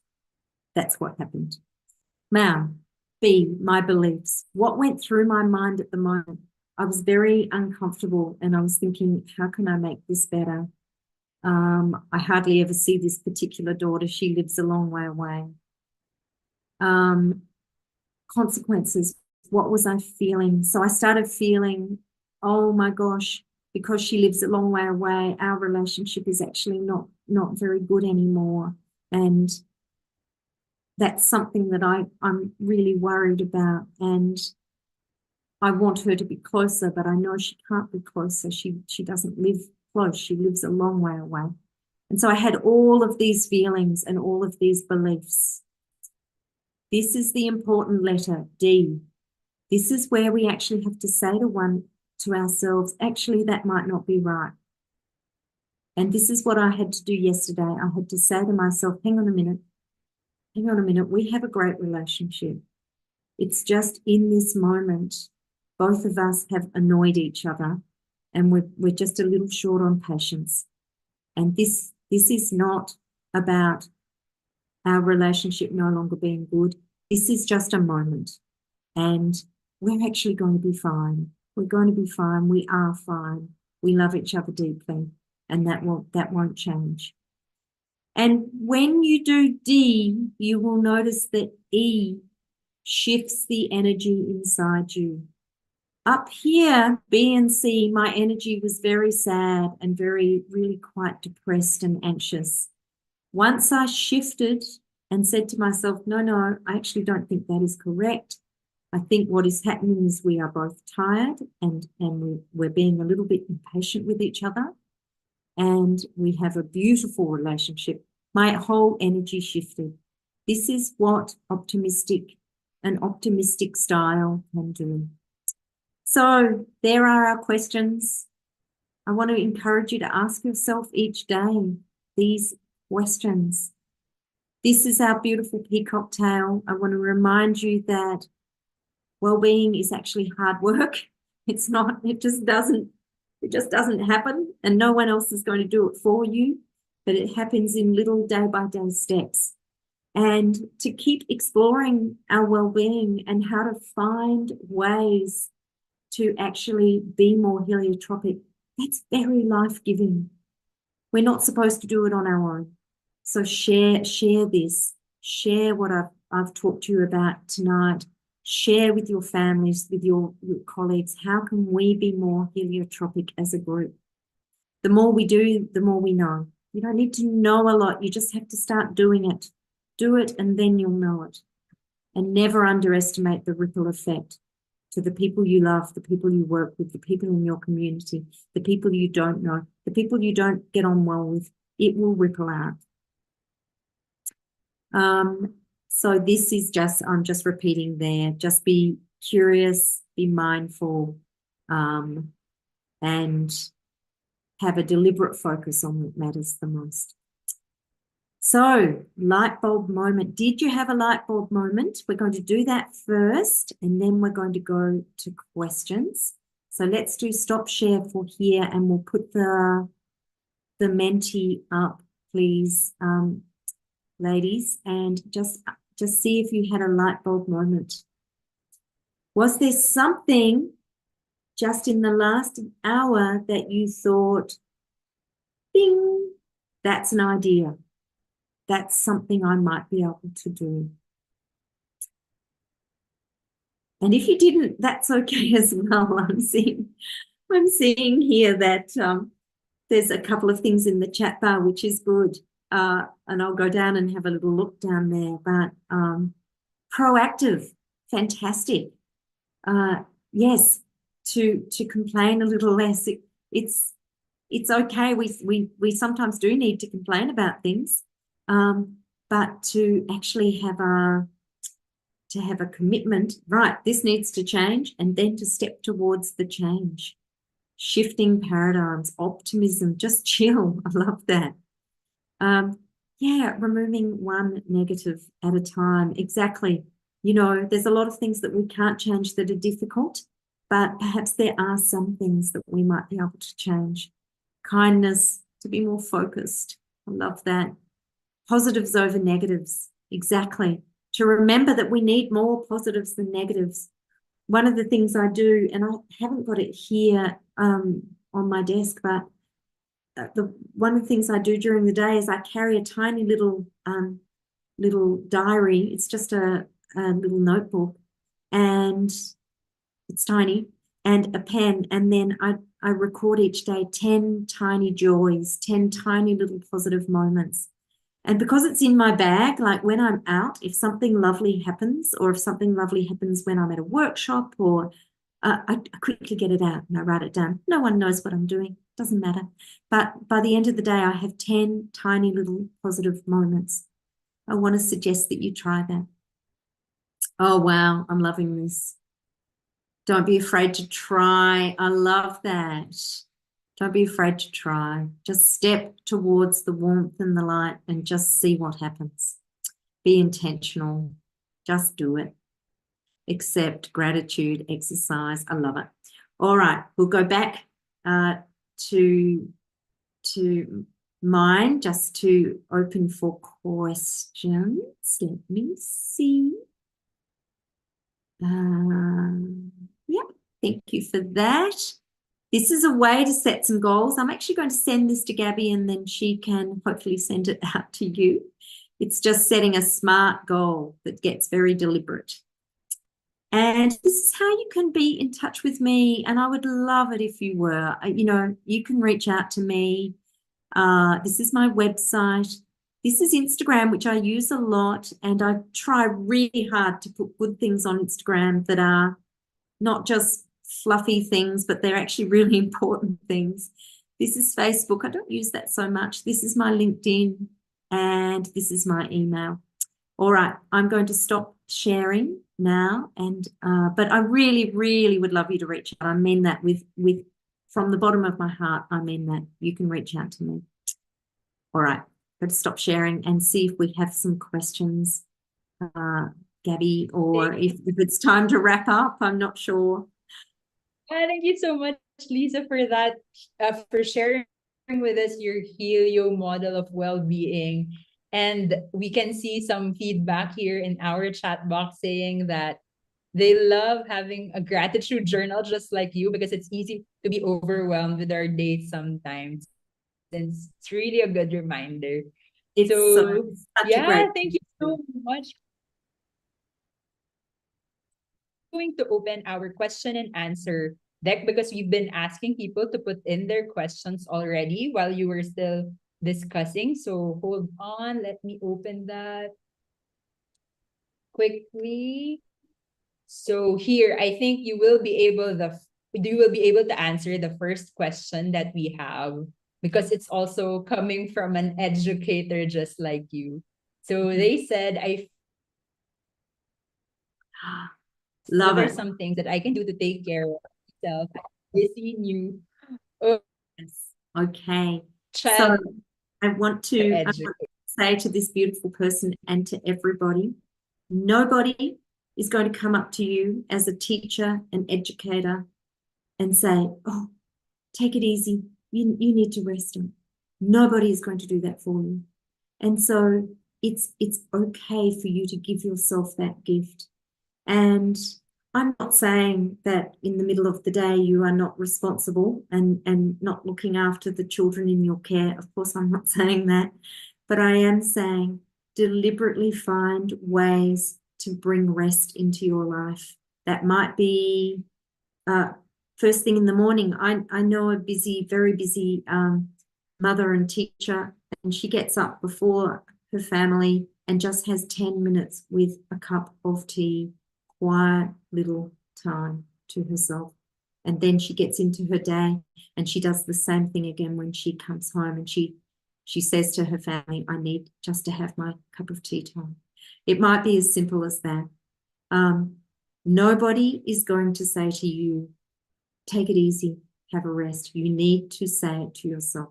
That's what happened. Now, B, my beliefs. What went through my mind at the moment? I was very uncomfortable and I was thinking, how can I make this better? I hardly ever see this particular daughter. She lives a long way away. Consequences. What was I feeling? So I started feeling, oh my gosh, because she lives a long way away, our relationship is actually not very good anymore. And that's something that I'm really worried about. And I want her to be closer, but I know she can't be closer. She doesn't live close. She lives a long way away. And so I had all of these feelings and all of these beliefs. This is the important letter, D. This is where we actually have to say to ourselves, actually, that might not be right. And this is what I had to do yesterday. I had to say to myself, hang on a minute, we have a great relationship. It's just in this moment, both of us have annoyed each other and we're just a little short on patience. And this is not about our relationship no longer being good. This is just a moment. And we're actually going to be fine. We're going to be fine. We are fine. We love each other deeply. And that won't change. And when you do D, you will notice that E shifts the energy inside you. Up here, B and C, my energy was very sad and really quite depressed and anxious. Once I shifted and said to myself, no, I actually don't think that is correct. I think what is happening is we are both tired and we're being a little bit impatient with each other. And we have a beautiful relationship. My whole energy shifted. This is what an optimistic style can do. So there are our questions. I want to encourage you to ask yourself each day these questions. This is our beautiful peacock tail. I want to remind you that well-being is actually hard work. It's not, it just doesn't happen, and no one else is going to do it for you, but it happens in little day-by-day steps. And to keep exploring our well-being and how to find ways to actually be more heliotropic, that's very life-giving. We're not supposed to do it on our own. So share this, share what I've talked to you about tonight. Share with your families, with your colleagues, how can we be more heliotropic as a group? The more we do, the more we know. You don't need to know a lot. You just have to start doing it. Do it and then you'll know it. And never underestimate the ripple effect to the people you love, the people you work with, the people in your community, the people you don't know, the people you don't get on well with. It will ripple out. So this is I'm just repeating there. Just be curious, be mindful, and have a deliberate focus on what matters the most. So, light bulb moment. Did you have a light bulb moment? We're going to do that first, and then we're going to go to questions. So let's do stop share for here, and we'll put the Menti up, please, ladies, and just see if you had a light bulb moment. Was there something just in the last hour that you thought, bing, that's an idea. That's something I might be able to do. And if you didn't, that's okay as well. I'm seeing here that there's a couple of things in the chat bar, which is good. And I'll go down and have a little look down there. But proactive, fantastic. Yes, to complain a little less. It's okay. We sometimes do need to complain about things, but to actually have a commitment, right, this needs to change, and then to step towards the change. Shifting paradigms, optimism, just chill. I love that. Yeah, removing one negative at a time. Exactly. You know, there's a lot of things that we can't change that are difficult, but perhaps there are some things that we might be able to change. Kindness, to be more focused. I love that. Positives over negatives. Exactly. To remember that we need more positives than negatives. One of the things I do, and I haven't got it here on my desk, but one of the things I do during the day is I carry a tiny little diary. It's just a little notebook, and it's tiny, and a pen, and then I record each day 10 tiny joys, 10 tiny little positive moments. And because it's in my bag, like when I'm out, if something lovely happens, or if something lovely happens when I'm at a workshop, or I quickly get it out and I write it down. No one knows what I'm doing. Doesn't matter. But by the end of the day, I have 10 tiny little positive moments. I want to suggest that you try that. Oh, wow. I'm loving this. Don't be afraid to try. I love that. Don't be afraid to try. Just step towards the warmth and the light and just see what happens. Be intentional. Just do it. Accept, gratitude, exercise. I love it. All right, we'll go back to mine just to open for questions. Let me see. Yeah, thank you for that. This is a way to set some goals. I'm actually going to send this to Gabby, and then she can hopefully send it out to you. It's just setting a SMART goal that gets very deliberate. And this is how you can be in touch with me. And I would love it if you were. You know, you can reach out to me. This is my website. This is Instagram, which I use a lot. And I try really hard to put good things on Instagram that are not just fluffy things, but they're actually really important things. This is Facebook. I don't use that so much. This is my LinkedIn, and this is my email. All right, I'm going to stop sharing now, and but I really, really would love you to reach out. I mean that with from the bottom of my heart. I mean that. You can reach out to me. All right, going to stop sharing and see if we have some questions, Gabby, or if it's time to wrap up. I'm not sure. Thank you so much, Lisa, for that, for sharing with us your Helio model of well-being. And we can see some feedback here in our chat box saying that they love having a gratitude journal just like you, because it's easy to be overwhelmed with our days sometimes. And it's really a good reminder. It's so such a great thank you so much. Going to open our question and answer deck, because we've been asking people to put in their questions already while you were still discussing. So hold on, let me open that quickly. So here, I think you will be able to answer the first question that we have, because it's also coming from an educator just like you. So they said, love what are it. some things that I can do to take care of myself? I see you. Oh, Yes. Okay. child So I want to educator. say to this beautiful person and to everybody, nobody is going to come up to you as a teacher, an educator, and say, oh, take it easy. You need to rest on. Nobody is going to do that for you. And so it's okay for you to give yourself that gift. And I'm not saying that in the middle of the day you are not responsible and not looking after the children in your care. Of course, I'm not saying that, but I am saying deliberately find ways to bring rest into your life. That might be first thing in the morning. I know a busy, very busy mother and teacher, and she gets up before her family and just has 10 minutes with a cup of tea, quiet little time to herself. And then she gets into her day and she does the same thing again when she comes home, and she says to her family, I need just to have my cup of tea time. It might be as simple as that. Nobody is going to say to you, take it easy, have a rest. You need to say it to yourself.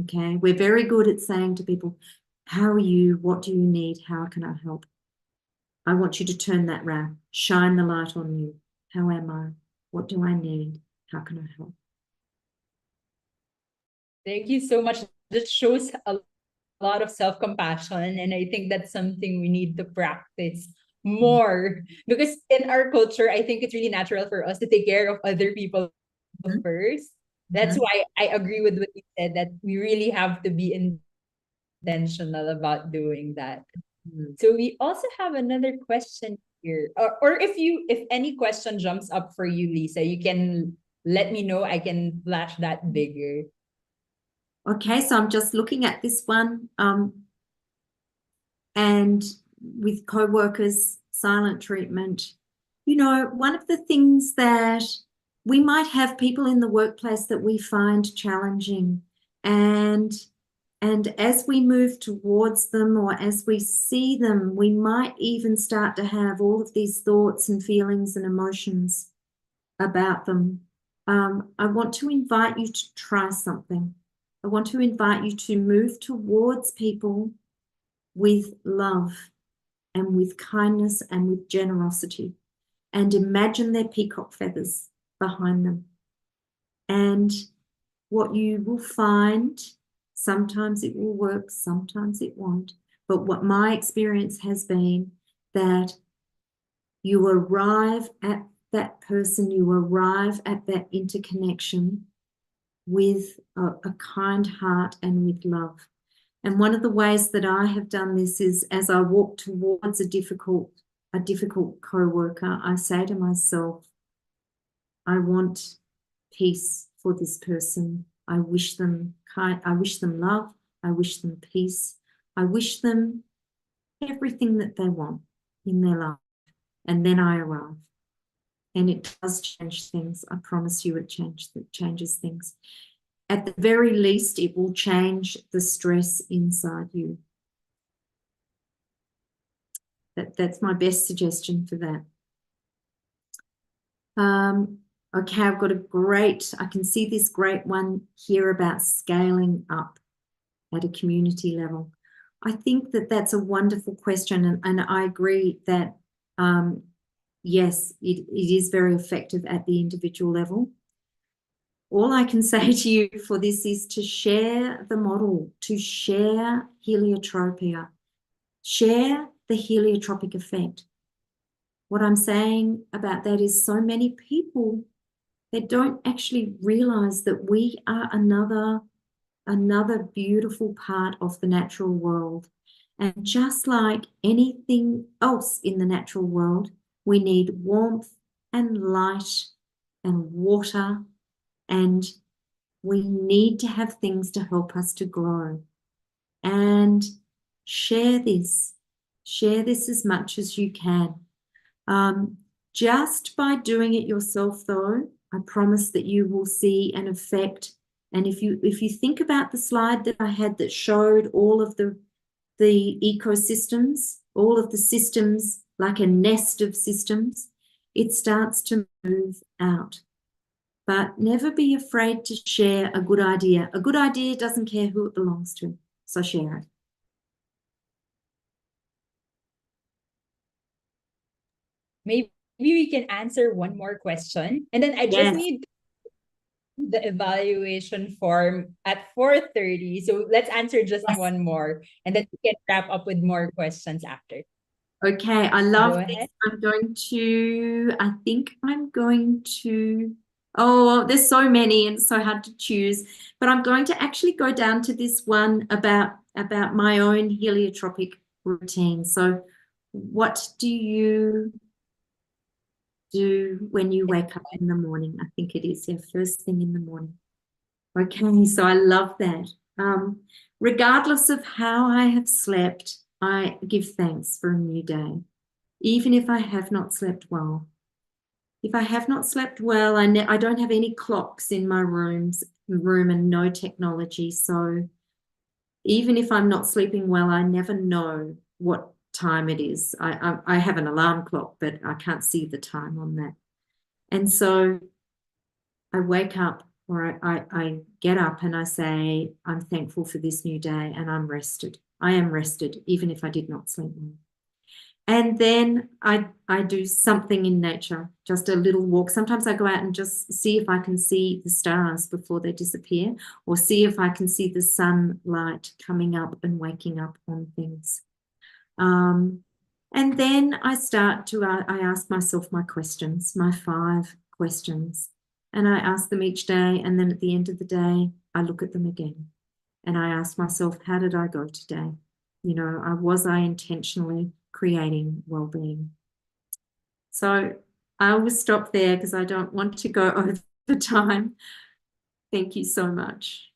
Okay, we're very good at saying to people, how are you? What do you need? How can I help? I want you to turn that round. Shine the light on you. How am I? What do I need? How can I help? Thank you so much. That shows a lot of self-compassion, and I think that's something we need to practice more, because in our culture, I think it's really natural for us to take care of other people first. That's why I agree with what you said, that we really have to be intentional about doing that. So we also have another question here. Or if any question jumps up for you, Lisa, you can let me know. I can flash that bigger. Okay, so I'm just looking at this one. And with co-workers, silent treatment, you know, one of the things that we might have people in the workplace that we find challenging, and as we move towards them or as we see them, we might even start to have all of these thoughts and feelings and emotions about them. I want to invite you to try something. I want to invite you to move towards people with love and with kindness and with generosity, and imagine their peacock feathers behind them. And what you will find, sometimes it will work, sometimes it won't, but what my experience has been, that you arrive at that person, you arrive at that interconnection with a kind heart and with love. And one of the ways that I have done this is, as I walk towards a difficult co-worker, I say to myself, I want peace for this person. I wish them love. I wish them peace. I wish them everything that they want in their life. And then I arrive. And it does change things. I promise you it changes things. At the very least, it will change the stress inside you. That's my best suggestion for that. Okay, I've got I can see this great one here about scaling up at a community level. I think that that's a wonderful question, and I agree that, yes, it is very effective at the individual level. All I can say to you for this is to share the model, to share heliotropia, share the heliotropic effect. What I'm saying about that is, so many people, they don't actually realize that we are another beautiful part of the natural world. And just like anything else in the natural world, we need warmth and light and water, and we need to have things to help us to grow. And share this as much as you can. Just by doing it yourself, though, I promise that you will see an effect. And if you think about the slide that I had that showed all of the ecosystems, all of the systems, like a nest of systems, it starts to move out. But never be afraid to share a good idea. A good idea doesn't care who it belongs to, so share it. Maybe we can answer one more question, and then I just need the evaluation form at 4:30. So let's answer just one more, and then we can wrap up with more questions after. Okay, I Go love this. ahead. I think I'm going to, oh, there's so many and it's so hard to choose, but I'm going to actually go down to this one about my own heliotropic routine. So what do you do when you wake up in the morning? I think it is your first thing in the morning. Okay, so I love that. Regardless of how I have slept, I give thanks for a new day, even if I have not slept well. If I have not slept well, I don't have any clocks in my room and no technology. So even if I'm not sleeping well, I never know what time it is. I have an alarm clock, but I can't see the time on that. And so I wake up or I get up and I say, I'm thankful for this new day and I'm rested. I am rested, even if I did not sleep well. And then I do something in nature, just a little walk. Sometimes I go out and just see if I can see the stars before they disappear, or see if I can see the sunlight coming up and waking up on things. And then I ask myself my questions, my 5 questions, and I ask them each day. And then at the end of the day, I look at them again and I ask myself, how did I go today? Was I intentionally creating well-being? So I will stop there because I don't want to go over the time. Thank you so much.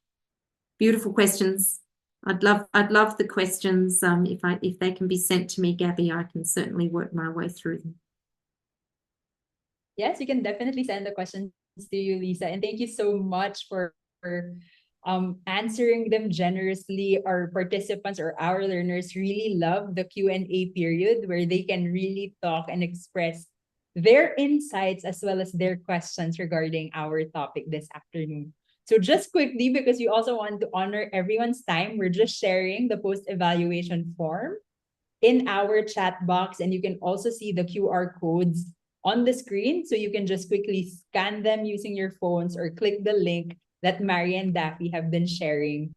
Beautiful questions. I'd love the questions. If they can be sent to me, Gabby, I can certainly work my way through them. Yes, you can definitely send the questions to you, Lisa. And thank you so much for answering them generously. Our participants or our learners really love the Q&A period where they can really talk and express their insights as well as their questions regarding our topic this afternoon. So just quickly, because we also want to honor everyone's time, we're just sharing the post-evaluation form in our chat box, and you can also see the QR codes on the screen. So you can just quickly scan them using your phones or click the link that Mary and Daffy have been sharing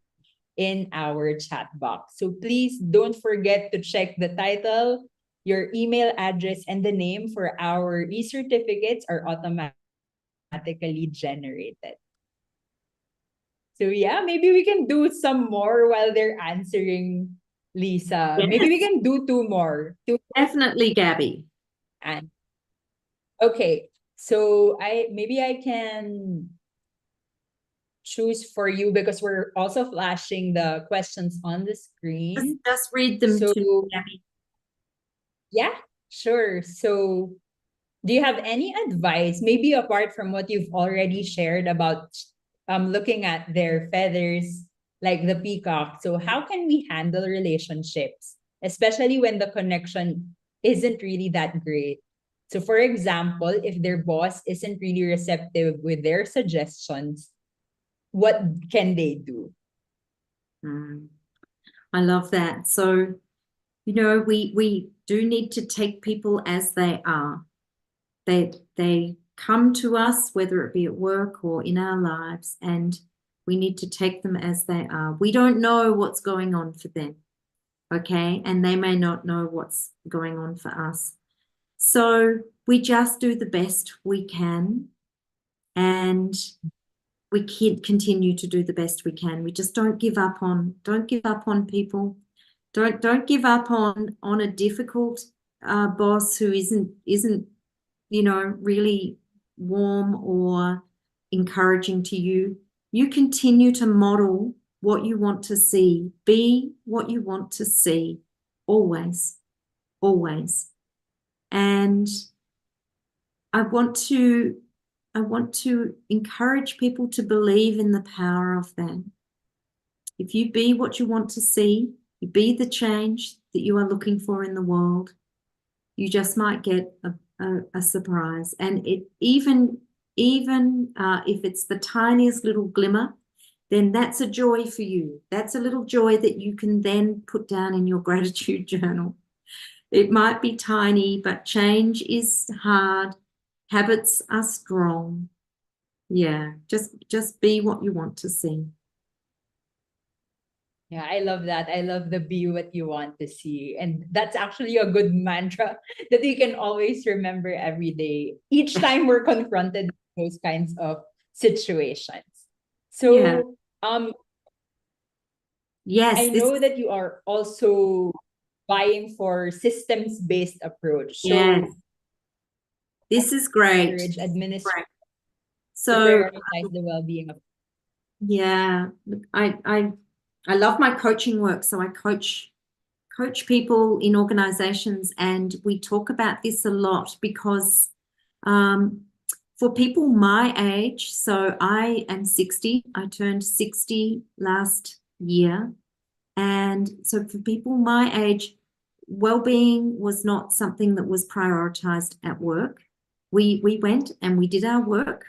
in our chat box. So please don't forget to check the title, your email address, and the name for our e-certificates are automatically generated. So yeah, maybe we can do some more while they're answering, Lisa. Yes. Maybe we can do 2 more. Definitely, Gabby. And okay, so I can choose for you because we're also flashing the questions on the screen. Just read them So to me, Gabby. yeah, sure. So do you have any advice, maybe apart from what you've already shared about looking at their feathers, like the peacock? So how can we handle relationships, especially when the connection isn't really that great? So for example, if their boss isn't really receptive with their suggestions, what can they do? I love that. So, we do need to take people as they are. They come to us, whether it be at work or in our lives, and we need to take them as they are. We don't know what's going on for them, okay? And they may not know what's going on for us. So we just do the best we can, and we can continue to do the best we can. We just don't give up on people. Don't give up on a difficult boss who isn't really warm or encouraging to you. You continue to model what you want to see. Be what you want to see, always, always. And I want to encourage people to believe in the power of that. If you be what you want to see, you be the change that you are looking for in the world, you just might get a surprise. And even if it's the tiniest little glimmer, then that's a joy for you. That's a little joy that you can then put down in your gratitude journal. It might be tiny, but change is hard. Habits are strong. Yeah, just be what you want to see. Yeah, I love that. I love the be what you want to see. And that's actually a good mantra that you can always remember every day, each time we're confronted with those kinds of situations. Yeah. So I Yes, this know that you are also vying for systems-based approach. yes, So this is great. encourage administrators Great. to So prioritize the well-being of. yeah, I love my coaching work. So I coach people in organizations, and we talk about this a lot because um, for people my age, so I am 60, I turned 60 last year. And so for people my age, well-being was not something that was prioritized at work. We went and we did our work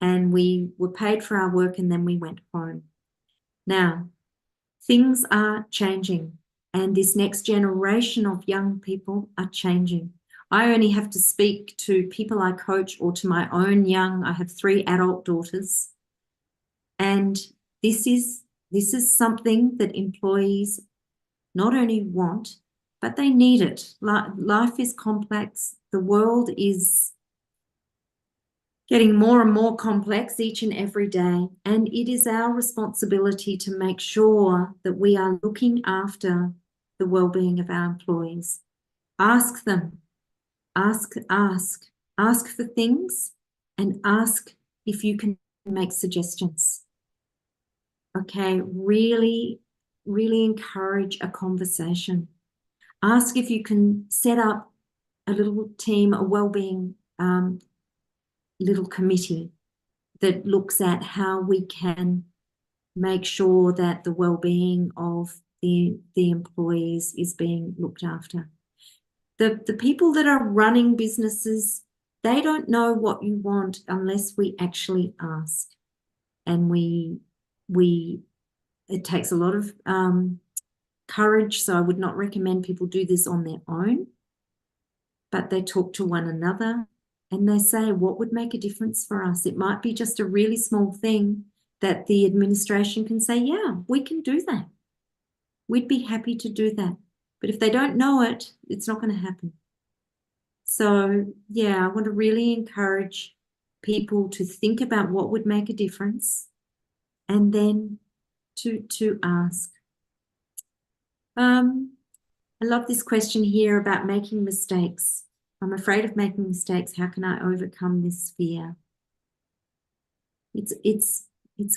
and we were paid for our work and then we went home. Now, things are changing, and this next generation of young people are changing. I only have to speak to people I coach or to my own I have 3 adult daughters, and this is something that employees not only want, but they need it. Life is complex. The world is getting more and more complex each and every day. And it is our responsibility to make sure that we are looking after the well-being of our employees. Ask them, ask for things, and ask if you can make suggestions. Okay, really, really encourage a conversation. Ask if you can set up a little team, a well-being little committee that looks at how we can make sure that the well-being of the employees is being looked after. The people that are running businesses, they don't know what you want unless we actually ask. And it takes a lot of courage, so I would not recommend people do this on their own, but they talk to one another and they say, what would make a difference for us? It might be just a really small thing that the administration can say, yeah, we can do that. We'd be happy to do that. But if they don't know it, it's not going to happen. So, yeah, I want to really encourage people to think about what would make a difference and then to ask. I love this question here about making mistakes. I'm afraid of making mistakes. How can I overcome this fear? It's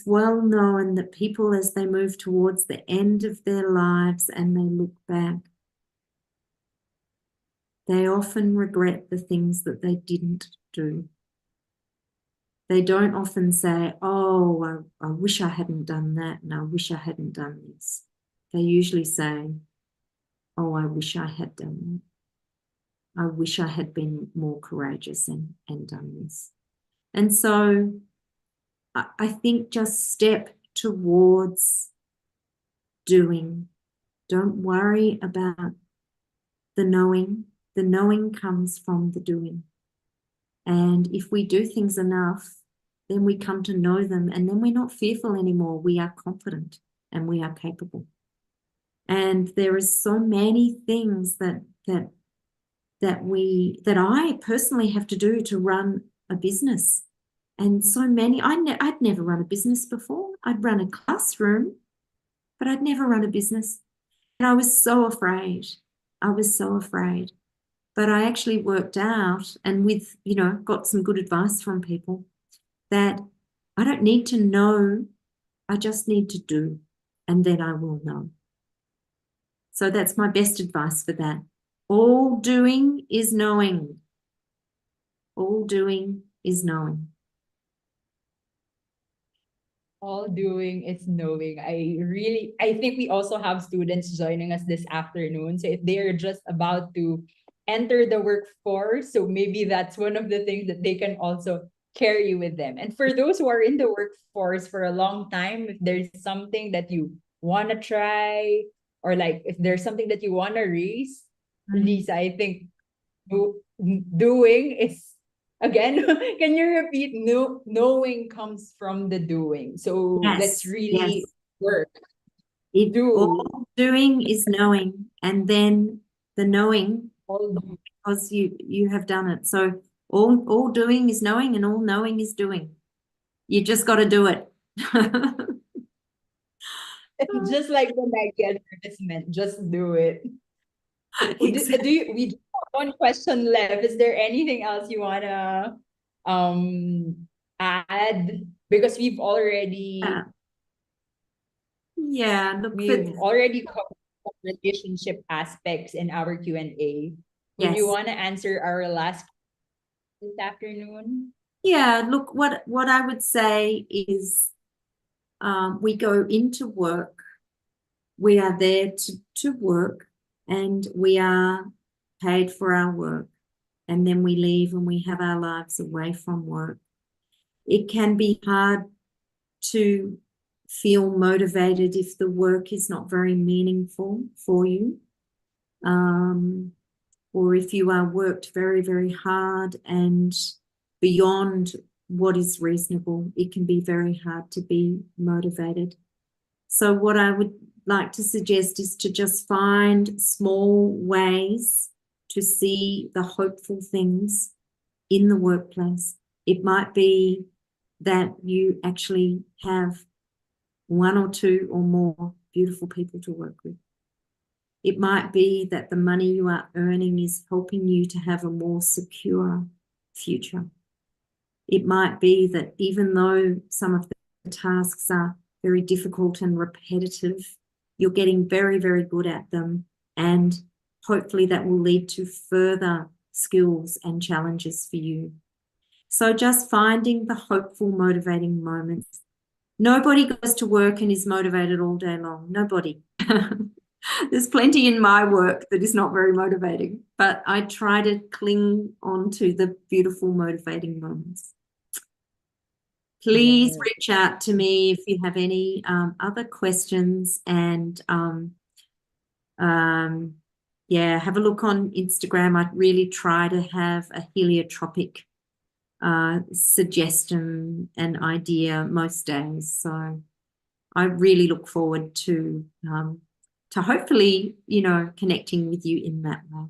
well known that people, as they move towards the end of their lives and they look back, they often regret the things that they didn't do. They don't often say, oh, I wish I hadn't done that, and I wish I hadn't done this. They usually say, oh, I wish I had done that. I wish I had been more courageous and done this. And so I think just step towards doing. Don't worry about the knowing. The knowing comes from the doing. And if we do things enough, then we come to know them, and then we're not fearful anymore. We are confident and we are capable. And there is so many things that I personally have to do to run a business. And so many, I'd never run a business before. I'd run a classroom, but I'd never run a business. And I was so afraid. I was so afraid. But I actually worked out, and with, got some good advice from people, that I don't need to know, I just need to do, and then I will know. So that's my best advice for that. All doing is knowing. All doing is knowing. All doing is knowing. I think we also have students joining us this afternoon. So if they're just about to enter the workforce, so maybe that's one of the things that they can also carry with them. And for those who are in the workforce for a long time, if there's something that you want to try, or like if there's something that you want to raise, Lisa, I think doing is, again, can you repeat? Knowing comes from the doing. So let's Yes, really work All doing is knowing, and then the knowing because you have done it. So all doing is knowing, and all knowing is doing. You just got to do it. Just like the Nike advertisement, just do it. Exactly. We just have one question left. Is there anything else you wanna add? Because we've already covered relationship aspects in our Q&A. Would you want to answer our last this afternoon? Yeah, look, what I would say is we go into work, we are there to work, and we are paid for our work, and then we leave and we have our lives away from work. It can be hard to feel motivated if the work is not very meaningful for you, or if you are worked very, very hard and beyond what is reasonable, it can be very hard to be motivated. So what I would like to suggest is to just find small ways to see the hopeful things in the workplace. It might be that you actually have one or two or more beautiful people to work with. It might be that the money you are earning is helping you to have a more secure future. It might be that even though some of the tasks are very difficult and repetitive, you're getting very, very good at them, and hopefully that will lead to further skills and challenges for you. So just finding the hopeful, motivating moments. Nobody goes to work and is motivated all day long. Nobody. There's plenty in my work that is not very motivating, but I try to cling on to the beautiful, motivating moments. Please reach out to me if you have any other questions, and have a look on Instagram. I really try to have a heliotropic suggestion and idea most days. So I really look forward to hopefully, connecting with you in that way.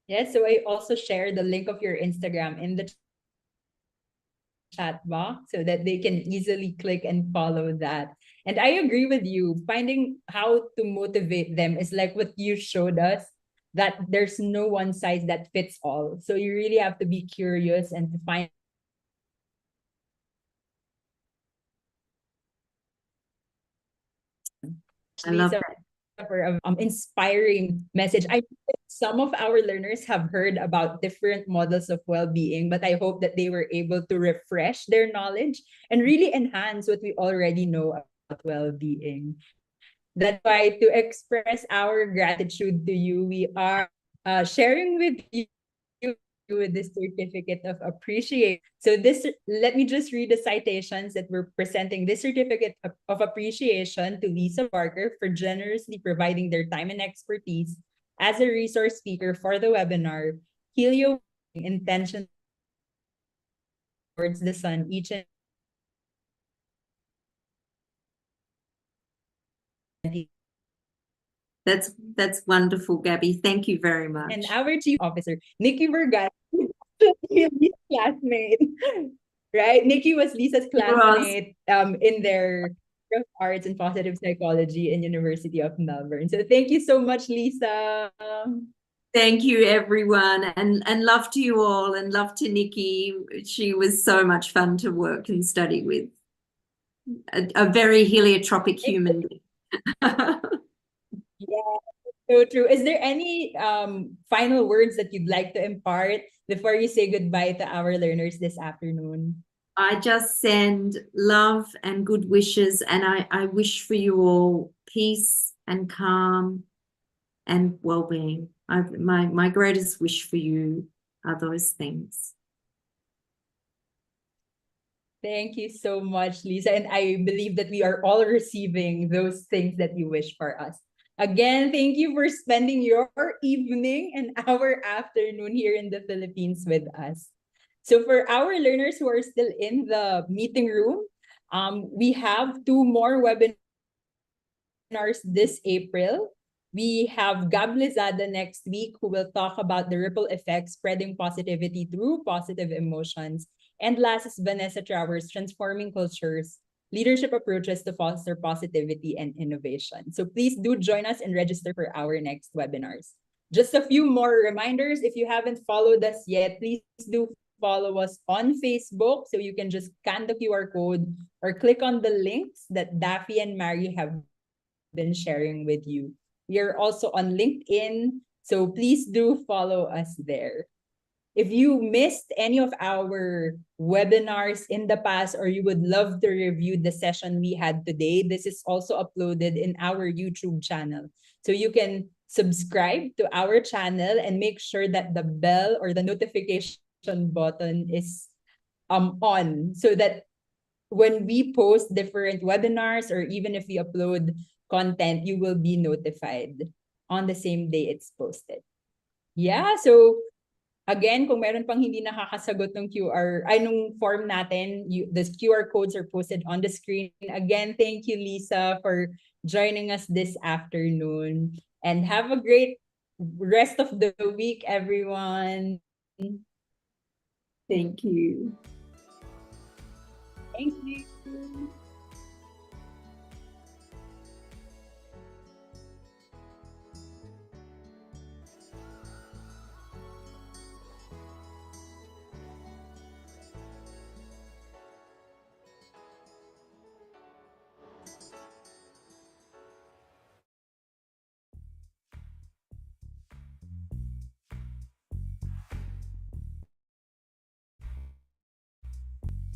Yeah, so I also share the link of your Instagram in the chat box so that they can easily click and follow that. And I agree with you. Finding how to motivate them is like what you showed us, that there's no one size that fits all. So you really have to be curious and to find I love that. For inspiring message. I think some of our learners have heard about different models of well-being, but I hope that they were able to refresh their knowledge and really enhance what we already know about well-being. That's why, to express our gratitude to you, we are sharing with you with this certificate of appreciation. So let me just read the citations that we're presenting. This certificate of appreciation to Lisa Barker for generously providing their time and expertise as a resource speaker for the webinar, Helio intention towards the sun each and That's wonderful, Gabby. Thank you very much. And our Chief Officer, Nikki Vergara, Lisa's classmate, right? Nikki was Lisa's classmate in their arts and positive psychology in University of Melbourne. So thank you so much, Lisa. Thank you, everyone, and love to you all, and love to Nikki. She was so much fun to work and study with. A very heliotropic human. Yeah, so true. Is there any final words that you'd like to impart before you say goodbye to our learners this afternoon? I just send love and good wishes, and I wish for you all peace and calm and well-being. My greatest wish for you are those things. Thank you so much, Lisa. And I believe that we are all receiving those things that you wish for us. Again, thank you for spending your evening and our afternoon here in the Philippines with us. So for our learners who are still in the meeting room, we have 2 more webinars webinars this April. We have Gab Lizada next week who will talk about the ripple effects spreading positivity through positive emotions. And last is Vanessa Travers, Transforming Cultures, Leadership Approaches to Foster Positivity and Innovation. So please do join us and register for our next webinars. Just a few more reminders. If you haven't followed us yet, please do follow us on Facebook. So you can just scan the QR code or click on the links that Daffy and Mary have been sharing with you. We are also on LinkedIn, so please do follow us there. If you missed any of our webinars in the past or you would love to review the session we had today, this is also uploaded in our YouTube channel. So you can subscribe to our channel and make sure that the bell or the notification button is on so that when we post different webinars or even if we upload content, you will be notified on the same day it's posted. Yeah, so again, kung meron pang hindi nakakasagot ng nung form natin, the QR codes are posted on the screen. Again, thank you, Lisa, for joining us this afternoon. And have a great rest of the week, everyone. Thank you. Thank you.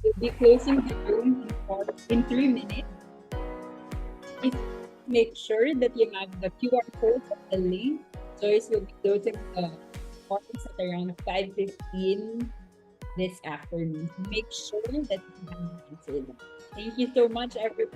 We'll be closing the room in 3 minutes. Please make sure that you have the QR code of the link. Joyce will be closing the forms at around 5:15 this afternoon. Make sure that you have answered them. Thank you so much, everyone.